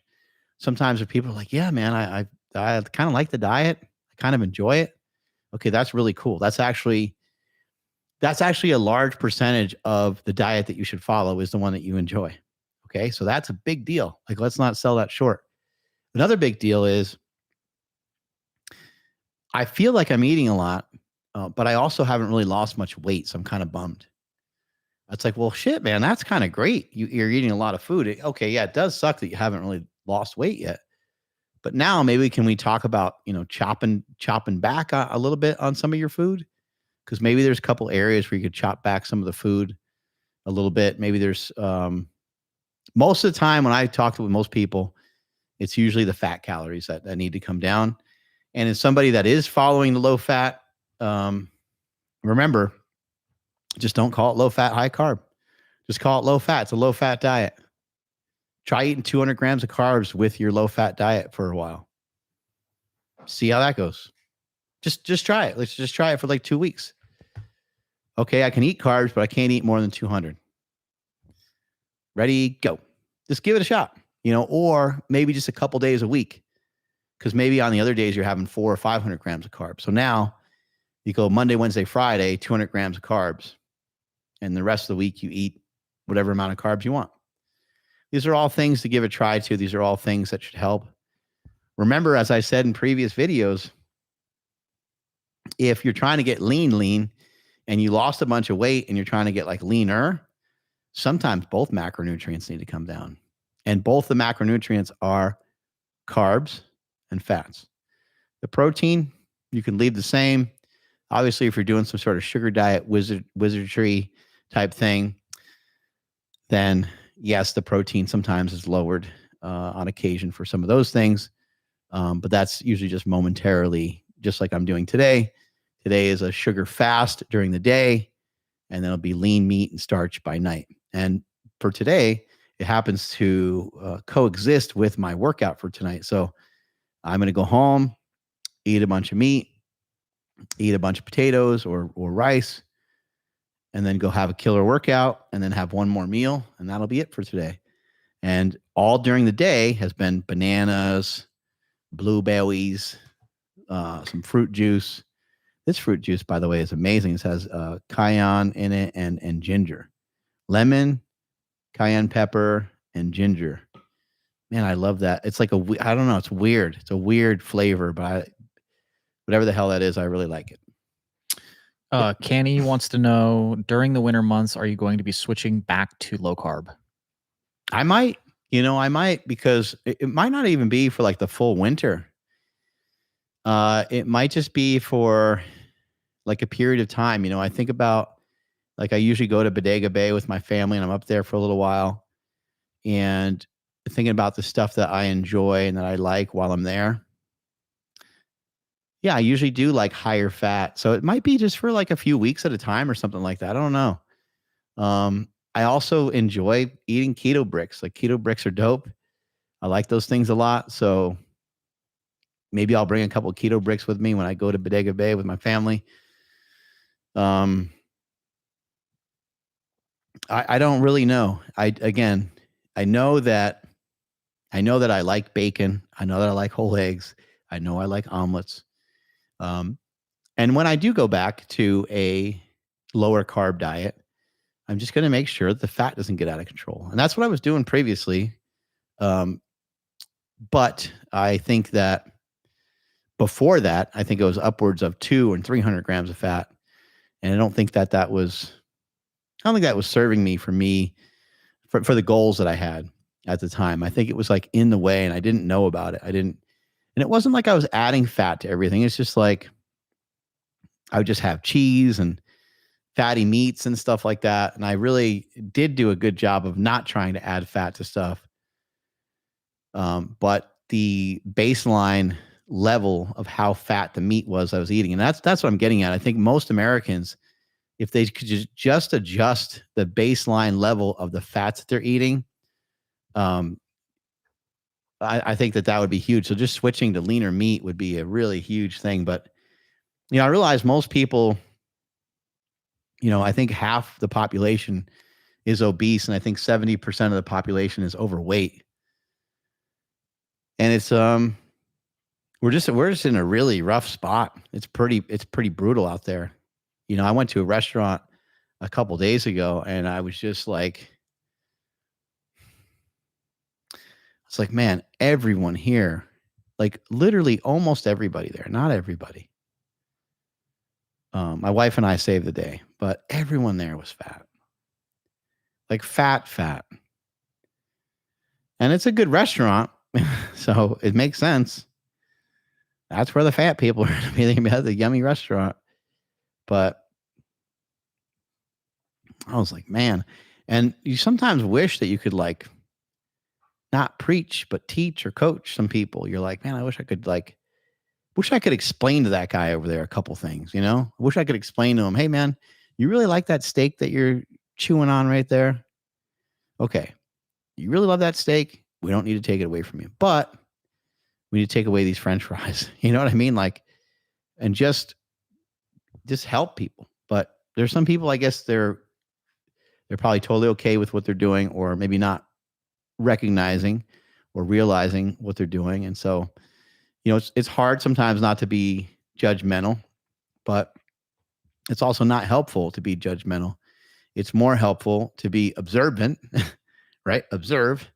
Sometimes if people are like, yeah, man, I kind of like the diet. I kind of enjoy it. Okay, that's really cool. That's actually a large percentage of the diet that you should follow is the one that you enjoy. Okay, so that's a big deal. Like, let's not sell that short. Another big deal is, I feel like I'm eating a lot, but I also haven't really lost much weight, so I'm kind of bummed. It's like, well, shit, man, that's kind of great. You're eating a lot of food. Okay, yeah, it does suck that you haven't really lost weight yet. But now maybe can we talk about, chopping back a little bit on some of your food? Because maybe there's a couple areas where you could chop back some of the food a little bit. Maybe there's most of the time when I talk with most people, it's usually the fat calories that need to come down. And as somebody that is following the low fat, remember, just don't call it low fat, high carb. Just call it low fat. It's a low fat diet. Try eating 200 grams of carbs with your low fat diet for a while. See how that goes. Just try it. Let's just try it for like 2 weeks. Okay, I can eat carbs, but I can't eat more than 200. Ready, go. Just give it a shot, or maybe just a couple days a week. Because maybe on the other days you're having 400 or 500 grams of carbs. So now you go Monday, Wednesday, Friday, 200 grams of carbs. And the rest of the week you eat whatever amount of carbs you want. These are all things to give a try to. These are all things that should help. Remember, as I said in previous videos, if you're trying to get lean, and you lost a bunch of weight and you're trying to get like leaner, sometimes both macronutrients need to come down. And both the macronutrients are carbs and fats. The protein, you can leave the same. Obviously, if you're doing some sort of sugar diet, wizardry type thing, then yes, the protein sometimes is lowered on occasion for some of those things. But that's usually just momentarily, just like I'm doing today. Today is a sugar fast during the day, and then it'll be lean meat and starch by night. And for today, it happens to coexist with my workout for tonight. So I'm going to go home, eat a bunch of meat, eat a bunch of potatoes or rice, and then go have a killer workout, and then have one more meal, and that'll be it for today. And all during the day has been bananas, blueberries, some fruit juice. This fruit juice, by the way, is amazing. It has cayenne in it and ginger. Lemon, cayenne pepper, and ginger. Man, I love that. It's like I don't know. It's weird. It's a weird flavor, but whatever the hell that is, I really like it.
Canny wants to know, during the winter months, are you going to be switching back to low carb?
I might, because it might not even be for like the full winter. It might just be for like a period of time. I think about, like, I usually go to Bodega Bay with my family, and I'm up there for a little while, and thinking about the stuff that I enjoy and that I like while I'm there. Yeah, I usually do like higher fat. So it might be just for like a few weeks at a time or something like that. I don't know. I also enjoy eating keto bricks. Like, keto bricks are dope. I like those things a lot. So maybe I'll bring a couple of keto bricks with me when I go to Bodega Bay with my family. I don't really know. I know that I like bacon. I know that I like whole eggs. I know I like omelets. And when I do go back to a lower carb diet, I'm just going to make sure that the fat doesn't get out of control. And that's what I was doing previously. But I think that before that, I think it was upwards of 200 and 300 grams of fat. And I don't think that was serving me for the goals that I had at the time. I think it was like in the way, and I didn't know about it. And it wasn't like I was adding fat to everything. It's just like I would just have cheese and fatty meats and stuff like that. And I really did do a good job of not trying to add fat to stuff. But the baseline level of how fat the meat was I was eating, and that's what I'm getting at. I think most Americans, if they could just adjust the baseline level of the fats that they're eating, I think that would be huge. So just switching to leaner meat would be a really huge thing. But, I realize most people, I think half the population is obese, and I think 70% of the population is overweight. And it's we're just in a really rough spot. It's pretty brutal out there. I went to a restaurant a couple days ago, and I was just like, it's like, man, everyone here, like literally almost everybody there, not everybody. My wife and I saved the day, but everyone there was fat, like fat. And it's a good restaurant, so it makes sense. That's where the fat people are going to be. They're going to be at the yummy restaurant. But I was like, man, and you sometimes wish that you could like not preach, but teach or coach some people. You're like, man, I wish I could explain to that guy over there a couple things, I wish I could explain to him, hey man, you really like that steak that you're chewing on right there? Okay. You really love that steak? We don't need to take it away from you, but we need to take away these French fries. You know what I mean? Like, and just help people. But There's some people, I guess they're probably totally okay with what they're doing, or maybe not recognizing or realizing what they're doing. And so, it's hard sometimes not to be judgmental, but it's also not helpful to be judgmental. It's more helpful to be observant, right? Observe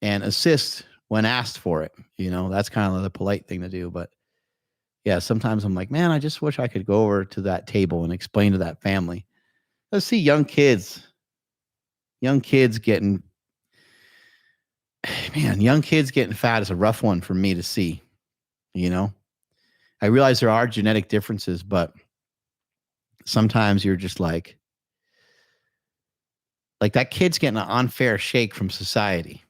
and assist when asked for it. That's kind of the polite thing to do. But yeah, sometimes I'm like, man, I just wish I could go over to that table and explain to that family. Let's see young kids getting, young kids getting fat is a rough one for me to see. I realize there are genetic differences, but sometimes you're just like that kid's getting an unfair shake from society.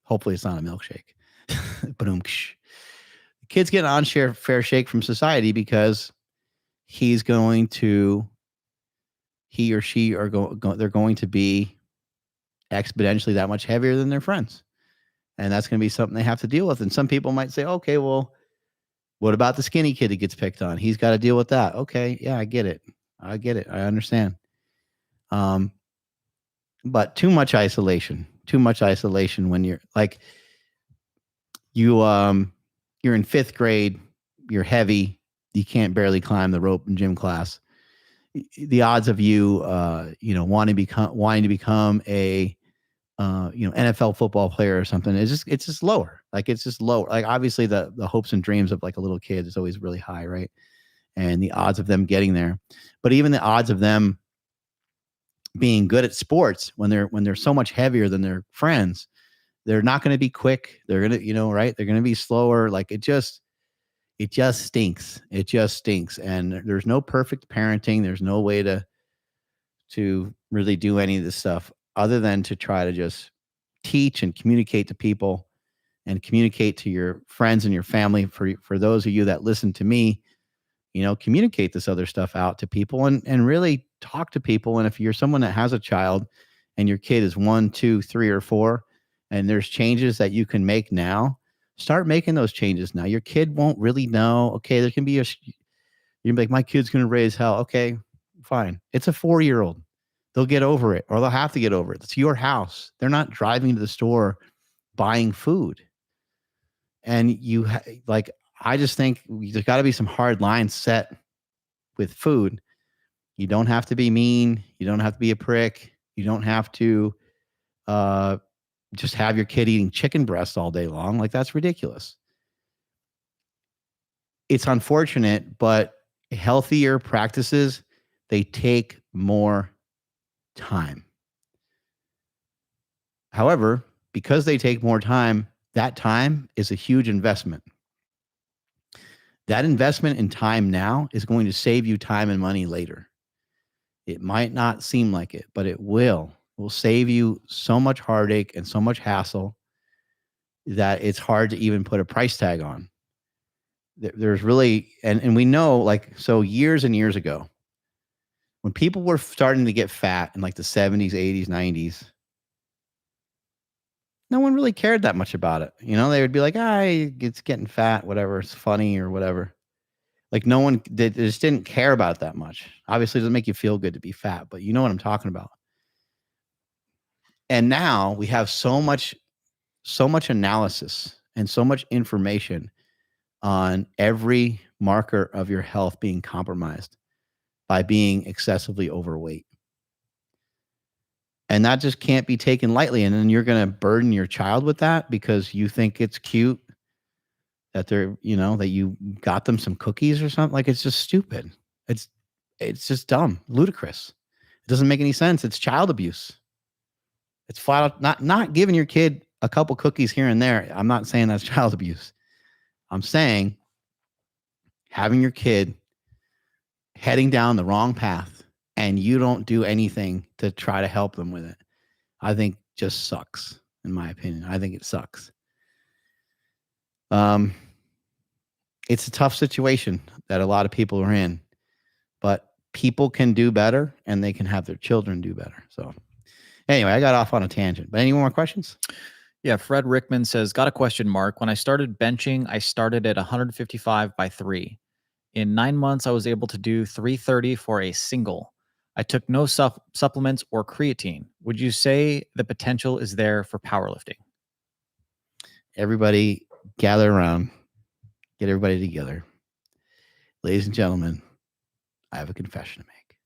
Hopefully it's not a milkshake. But the kid's getting an unfair shake from society because he or she they're going to be exponentially that much heavier than their friends. And that's going to be something they have to deal with. And some people might say, okay, well, what about the skinny kid that gets picked on? He's got to deal with that. Okay. Yeah, I get it. I understand. But too much isolation when you're like, you're in 5th grade, you're heavy, you can't barely climb the rope in gym class. The odds of you, wanting to become a, NFL football player or something it's just lower. Like, it's just lower. Like, obviously the hopes and dreams of like a little kid is always really high. Right. And the odds of them getting there, but even the odds of them being good at sports when they're so much heavier than their friends, they're not going to be quick. They're going to, right. They're going to be slower. Like, it just stinks. It just stinks. And there's no perfect parenting. There's no way to really do any of this stuff other than to try to just teach and communicate to people and communicate to your friends and your family. For those of you that listen to me, communicate this other stuff out to people and really talk to people. And if you're someone that has a child and your kid is 1, 2, 3, or 4, and there's changes that you can make now, start making those changes now. Your kid won't really know. Okay, there can be you're like, my kid's going to raise hell. Okay, fine. It's a 4-year-old. They'll get over it, or they'll have to get over it. It's your house. They're not driving to the store buying food. And I just think there's got to be some hard lines set with food. You don't have to be mean. You don't have to be a prick. You don't have to just have your kid eating chicken breast all day long. Like, that's ridiculous. It's unfortunate, but healthier practices, they take more time. However, because they take more time, that time is a huge investment. That investment in time now is going to save you time and money later. It might not seem like it, but it will. It will save you so much heartache and so much hassle that it's hard to even put a price tag on. There's really, and we know, like, so years and years ago, when people were starting to get fat in like the 70s, 80s, 90s, no one really cared that much about it. They would be like, it's getting fat, whatever. It's funny or whatever. Like, no one, they just didn't care about it that much. Obviously, it doesn't make you feel good to be fat, but you know what I'm talking about. And now we have so much analysis and so much information on every marker of your health being compromised by being excessively overweight. And that just can't be taken lightly. And then you're going to burden your child with that because you think it's cute that they're, that you got them some cookies or something. Like, it's just stupid. It's just dumb, ludicrous. It doesn't make any sense. It's child abuse. It's flat out not giving your kid a couple cookies here and there. I'm not saying that's child abuse. I'm saying having your kid heading down the wrong path and you don't do anything to try to help them with it, I think just sucks, in my opinion. I think it sucks. It's a tough situation that a lot of people are in, but people can do better and they can have their children do better. So anyway, I got off on a tangent, but any more questions?
Yeah, Fred Rickman says, got a question, Mark. When I started benching, I started at 155 by 3. In 9 months, I was able to do 330 for a single. I took no supplements or creatine. Would you say the potential is there for powerlifting?
Everybody gather around, get everybody together. Ladies and gentlemen, I have a confession to make.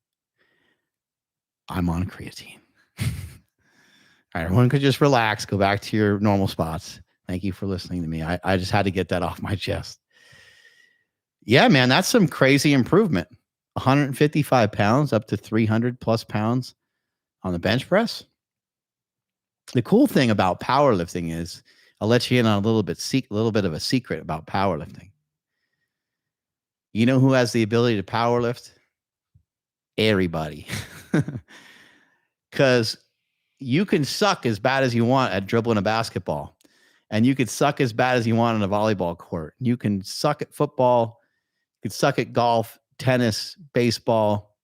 I'm on creatine. All right, everyone could just relax, go back to your normal spots. Thank you for listening to me. I just had to get that off my chest. Yeah, man, that's some crazy improvement. 155 pounds up to 300 plus pounds on the bench press. The cool thing about powerlifting is, I'll let you in on a little bit of a secret about powerlifting. You know who has the ability to powerlift? Everybody. Because you can suck as bad as you want at dribbling a basketball, and you could suck as bad as you want on a volleyball court. You can suck at football, you could suck at golf, tennis, baseball.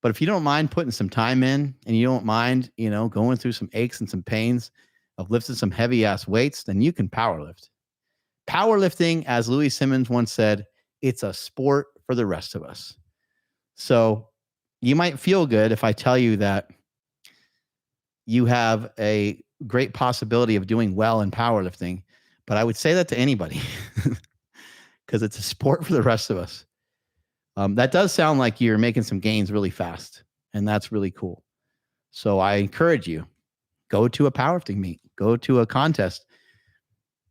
But if you don't mind putting some time in, and you don't mind, going through some aches and some pains of lifting some heavy ass weights, then you can powerlift. Powerlifting, as Louis Simmons once said, it's a sport for the rest of us. So you might feel good if I tell you that you have a great possibility of doing well in powerlifting, but I would say that to anybody because it's a sport for the rest of us. That does sound like you're making some gains really fast, and that's really cool. So I encourage you, go to a powerlifting meet, go to a contest.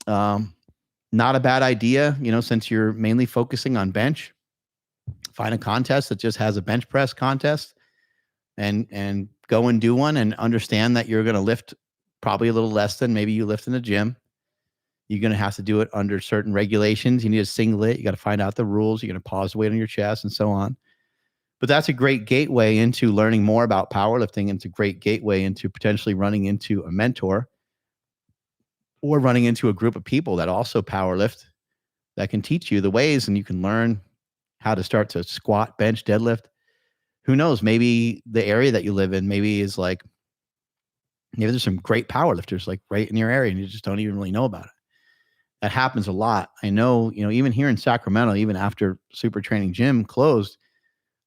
Not a bad idea, since you're mainly focusing on bench. Find a contest that just has a bench press contest, and go and do one, and understand that you're going to lift probably a little less than maybe you lift in the gym. You're going to have to do it under certain regulations. You need a singlet. You got to find out the rules. You're going to pause the weight on your chest and so on. But that's a great gateway into learning more about powerlifting. And it's a great gateway into potentially running into a mentor or running into a group of people that also powerlift that can teach you the ways, and you can learn how to start to squat, bench, deadlift. Who knows? Maybe the area that you live in maybe there's some great powerlifters like right in your area, and you just don't even really know about it. That happens a lot. I know, even here in Sacramento, even after SuperTraining gym closed,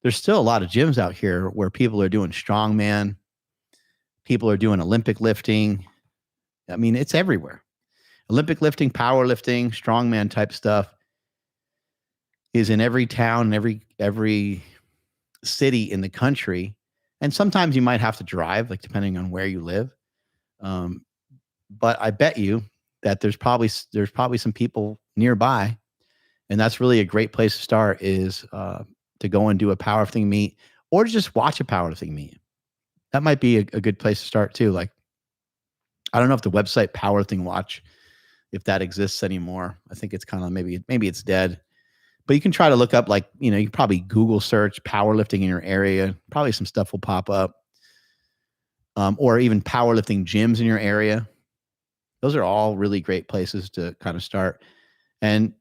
there's still a lot of gyms out here where people are doing strongman, people are doing Olympic lifting. I mean, it's everywhere. Olympic lifting, powerlifting, strongman type stuff is in every town, every city in the country. And sometimes you might have to drive, like depending on where you live. But I bet you that there's probably some people nearby, and that's really a great place to start, is to go and do a powerlifting meet, or to just watch a powerlifting meet. That might be a good place to start too. Like, I don't know if the website Powerlifting Watch, if that exists anymore. I think it's kind of maybe it's dead. But you can try to look up, you can probably Google search powerlifting in your area. Probably some stuff will pop up. Or even powerlifting gyms in your area. Those are all really great places to kind of start. And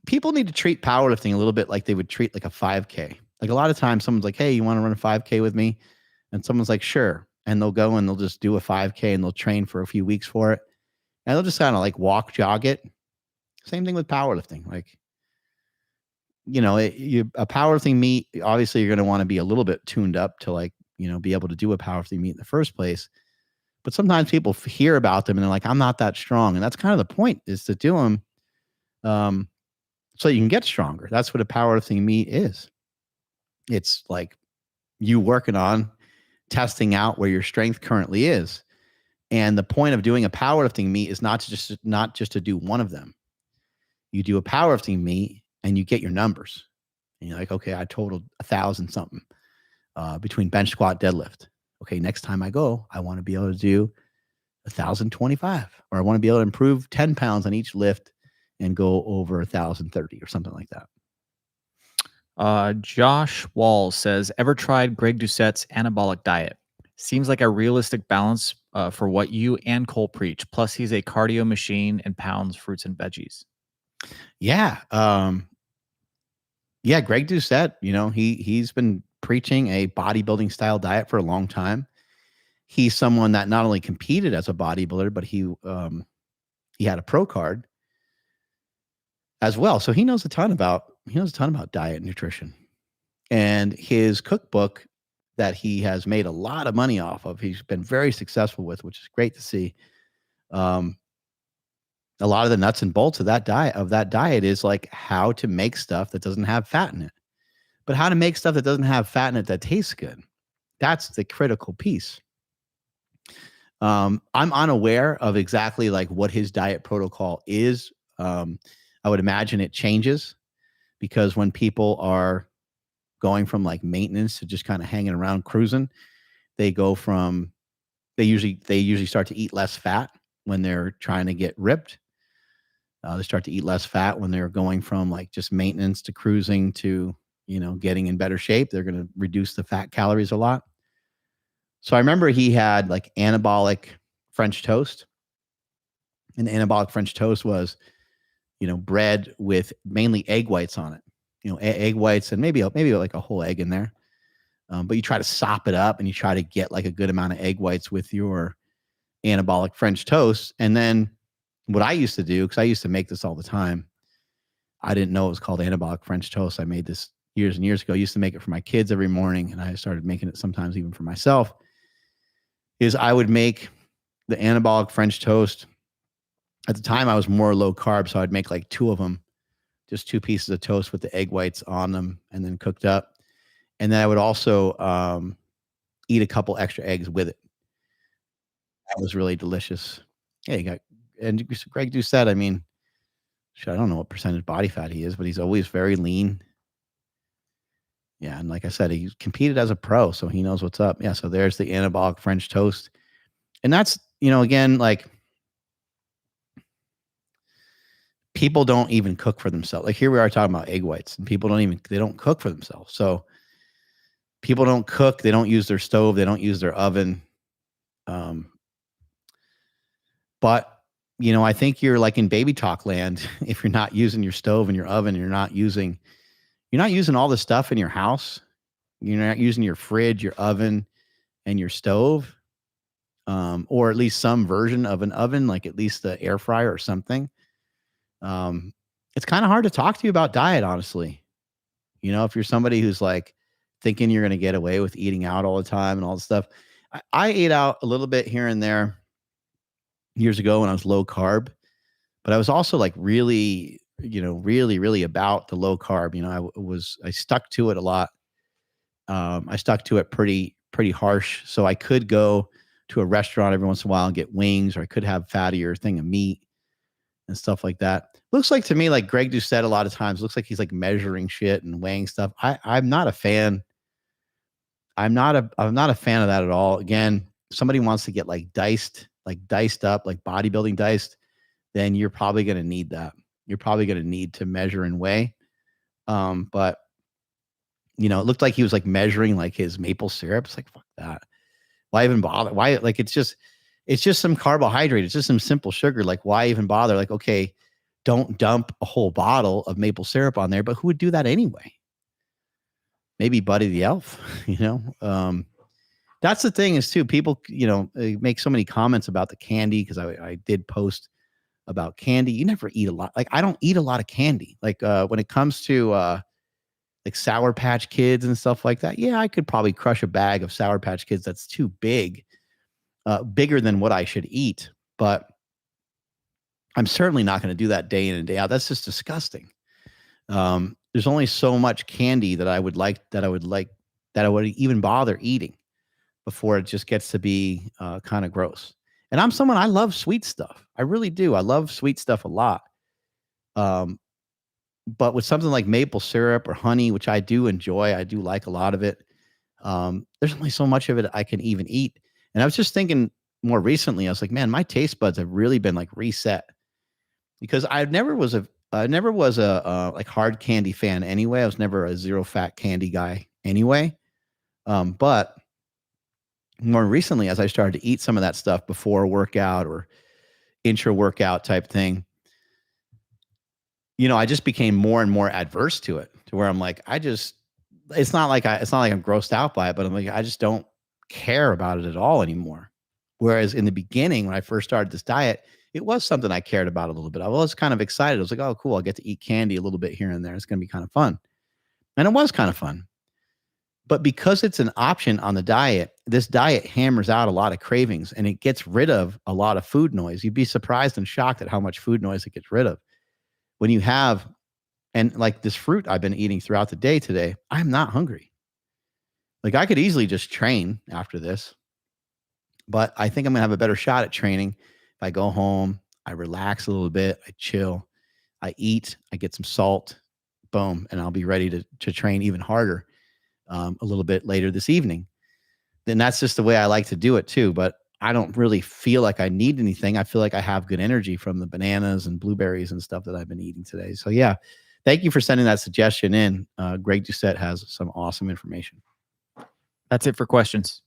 people need to treat powerlifting a little bit like they would treat like a 5K. Like a lot of times someone's like, hey, you want to run a 5K with me? And someone's like, sure. And they'll go and they'll just do a 5K, and they'll train for a few weeks for it. And they'll just kind of jog it. Same thing with powerlifting. A powerlifting meet, obviously you're going to want to be a little bit tuned up to be able to do a powerlifting meet in the first place. But sometimes people hear about them and they're like, I'm not that strong. And that's kind of the point, is to do them so you can get stronger. That's what a powerlifting meet is. It's like you working on testing out where your strength currently is. And the point of doing a powerlifting meet is not just to do one of them. You do a powerlifting meet and you get your numbers. And you're like, okay, I totaled 1,000 something between bench, squat, deadlift. Okay, next time I go, I want to be able to do 1,025, or I want to be able to improve 10 pounds on each lift and go over 1,030 or something like that.
Josh Wall says, ever tried Greg Doucette's anabolic diet? Seems like a realistic balance for what you and Cole preach. Plus, he's a cardio machine and pounds fruits and veggies.
Yeah. Greg Doucette, he's been preaching a bodybuilding style diet for a long time. He's someone that not only competed as a bodybuilder, but he had a pro card as well. So he knows a ton about diet and nutrition. And his cookbook that he has made a lot of money off of, he's been very successful with, which is great to see. A lot of the nuts and bolts of that diet is like how to make stuff that doesn't have fat in it, but how to make stuff that doesn't have fat in it that tastes good. That's the critical piece. I'm unaware of exactly like what his diet protocol is. I would imagine it changes because when people are going from like maintenance to just kind of hanging around cruising, they usually start to eat less fat when they're trying to get ripped. They start to eat less fat when they're going from like just maintenance to cruising to, getting in better shape. They're going to reduce the fat calories a lot. So I remember he had like anabolic French toast. And anabolic French toast was, bread with mainly egg whites on it. Egg whites and maybe like a whole egg in there. But you try to sop it up and you try to get like a good amount of egg whites with your anabolic French toast. And then what I used to do, because I used to make this all the time, I didn't know it was called anabolic French toast. I made this years and years ago. I used to make it for my kids every morning, and I started making it sometimes even for myself, is I would make the anabolic French toast. At the time, I was more low carb, so I'd make like 2 of them, just 2 pieces of toast with the egg whites on them and then cooked up. And then I would also eat a couple extra eggs with it. That was really delicious. Yeah, and Greg Doucette, I mean, I don't know what percentage body fat he is, but he's always very lean. Yeah, and like I said, he competed as a pro, so he knows what's up. Yeah, so there's the anabolic French toast. And that's, again, like people don't even cook for themselves. Like here we are talking about egg whites, and people they don't cook for themselves. So people don't cook, they don't use their stove, they don't use their oven. But I think you're like in baby talk land. If you're not using your stove and your oven, you're not using all the stuff in your house. You're not using your fridge, your oven, and your stove, or at least some version of an oven, like at least the air fryer or something. It's kind of hard to talk to you about diet, honestly. If you're somebody who's like thinking you're going to get away with eating out all the time and all this stuff. I ate out a little bit here and there years ago when I was low carb, but I was also like really, really about the low carb. I stuck to it a lot. I stuck to it pretty harsh. So I could go to a restaurant every once in a while and get wings, or I could have fattier thing of meat and stuff like that. Looks like to me, like Greg Doucette a lot of times, looks like he's like measuring shit and weighing stuff. I'm not a fan. I'm not a fan of that at all. Again, somebody wants to get like diced up, like bodybuilding diced, then you're probably going to need that. You're probably going to need to measure and weigh. But it looked like he was like measuring like his maple syrup. It's like, fuck that. Why even bother? Why? Like, it's just some carbohydrate. It's just some simple sugar. Like, why even bother? Like, okay, don't dump a whole bottle of maple syrup on there, but who would do that anyway? Maybe Buddy the Elf, that's the thing is too, people, make so many comments about the candy. Cause I did post about candy. You never eat a lot. Like I don't eat a lot of candy. Like, when it comes to, like Sour Patch Kids and stuff like that. Yeah. I could probably crush a bag of Sour Patch Kids. That's too big, bigger than what I should eat, but I'm certainly not going to do that day in and day out. That's just disgusting. There's only so much candy that I would even bother eating before it just gets to be kind of gross. And I love sweet stuff. I really do. I love sweet stuff a lot. But with something like maple syrup or honey, which I do enjoy, I do like a lot of it. There's only so much of it I can even eat. And I was just thinking more recently, I was like, man, my taste buds have really been like reset, because I never was a like hard candy fan anyway. I was never a zero fat candy guy anyway. But more recently, as I started to eat some of that stuff before a workout or intra workout type thing, I just became more and more adverse to it, to where I'm like, it's not like I'm grossed out by it, but I'm like, I just don't care about it at all anymore. Whereas in the beginning, when I first started this diet, it was something I cared about a little bit. I was kind of excited. I was like, oh, cool. I'll get to eat candy a little bit here and there. It's going to be kind of fun. And it was kind of fun. But because it's an option on the diet, this diet hammers out a lot of cravings and it gets rid of a lot of food noise. You'd be surprised and shocked at how much food noise it gets rid of. When you have, and like this fruit I've been eating throughout the day today, I'm not hungry. Like I could easily just train after this, but I think I'm going to have a better shot at training if I go home, I relax a little bit, I chill, I eat, I get some salt, boom, and I'll be ready to train even harder a little bit later this evening. Then that's just the way I like to do it too. But I don't really feel like I need anything. I feel like I have good energy from the bananas and blueberries and stuff that I've been eating today. So yeah, thank you for sending that suggestion in. Greg Doucette has some awesome information.
That's it for questions.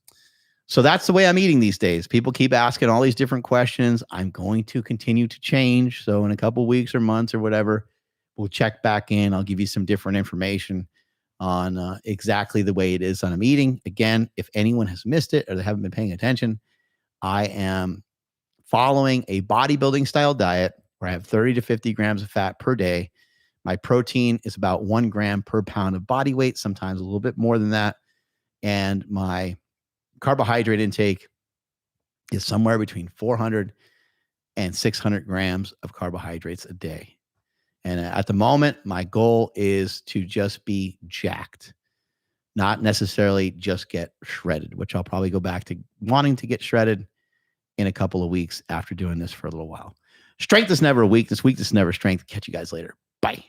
So that's the way I'm eating these days. People keep asking all these different questions. I'm going to continue to change. So in a couple of weeks or months or whatever, we'll check back in. I'll give you some different information on exactly the way it is that I'm eating. Again, if anyone has missed it or they haven't been paying attention, I am following a bodybuilding style diet where I have 30 to 50 grams of fat per day. My protein is about 1 gram per pound of body weight, sometimes a little bit more than that. And my carbohydrate intake is somewhere between 400 and 600 grams of carbohydrates a day. And at the moment, my goal is to just be jacked, not necessarily just get shredded, which I'll probably go back to wanting to get shredded in a couple of weeks after doing this for a little while. Strength is never a weakness. Weakness is never strength. Catch you guys later. Bye.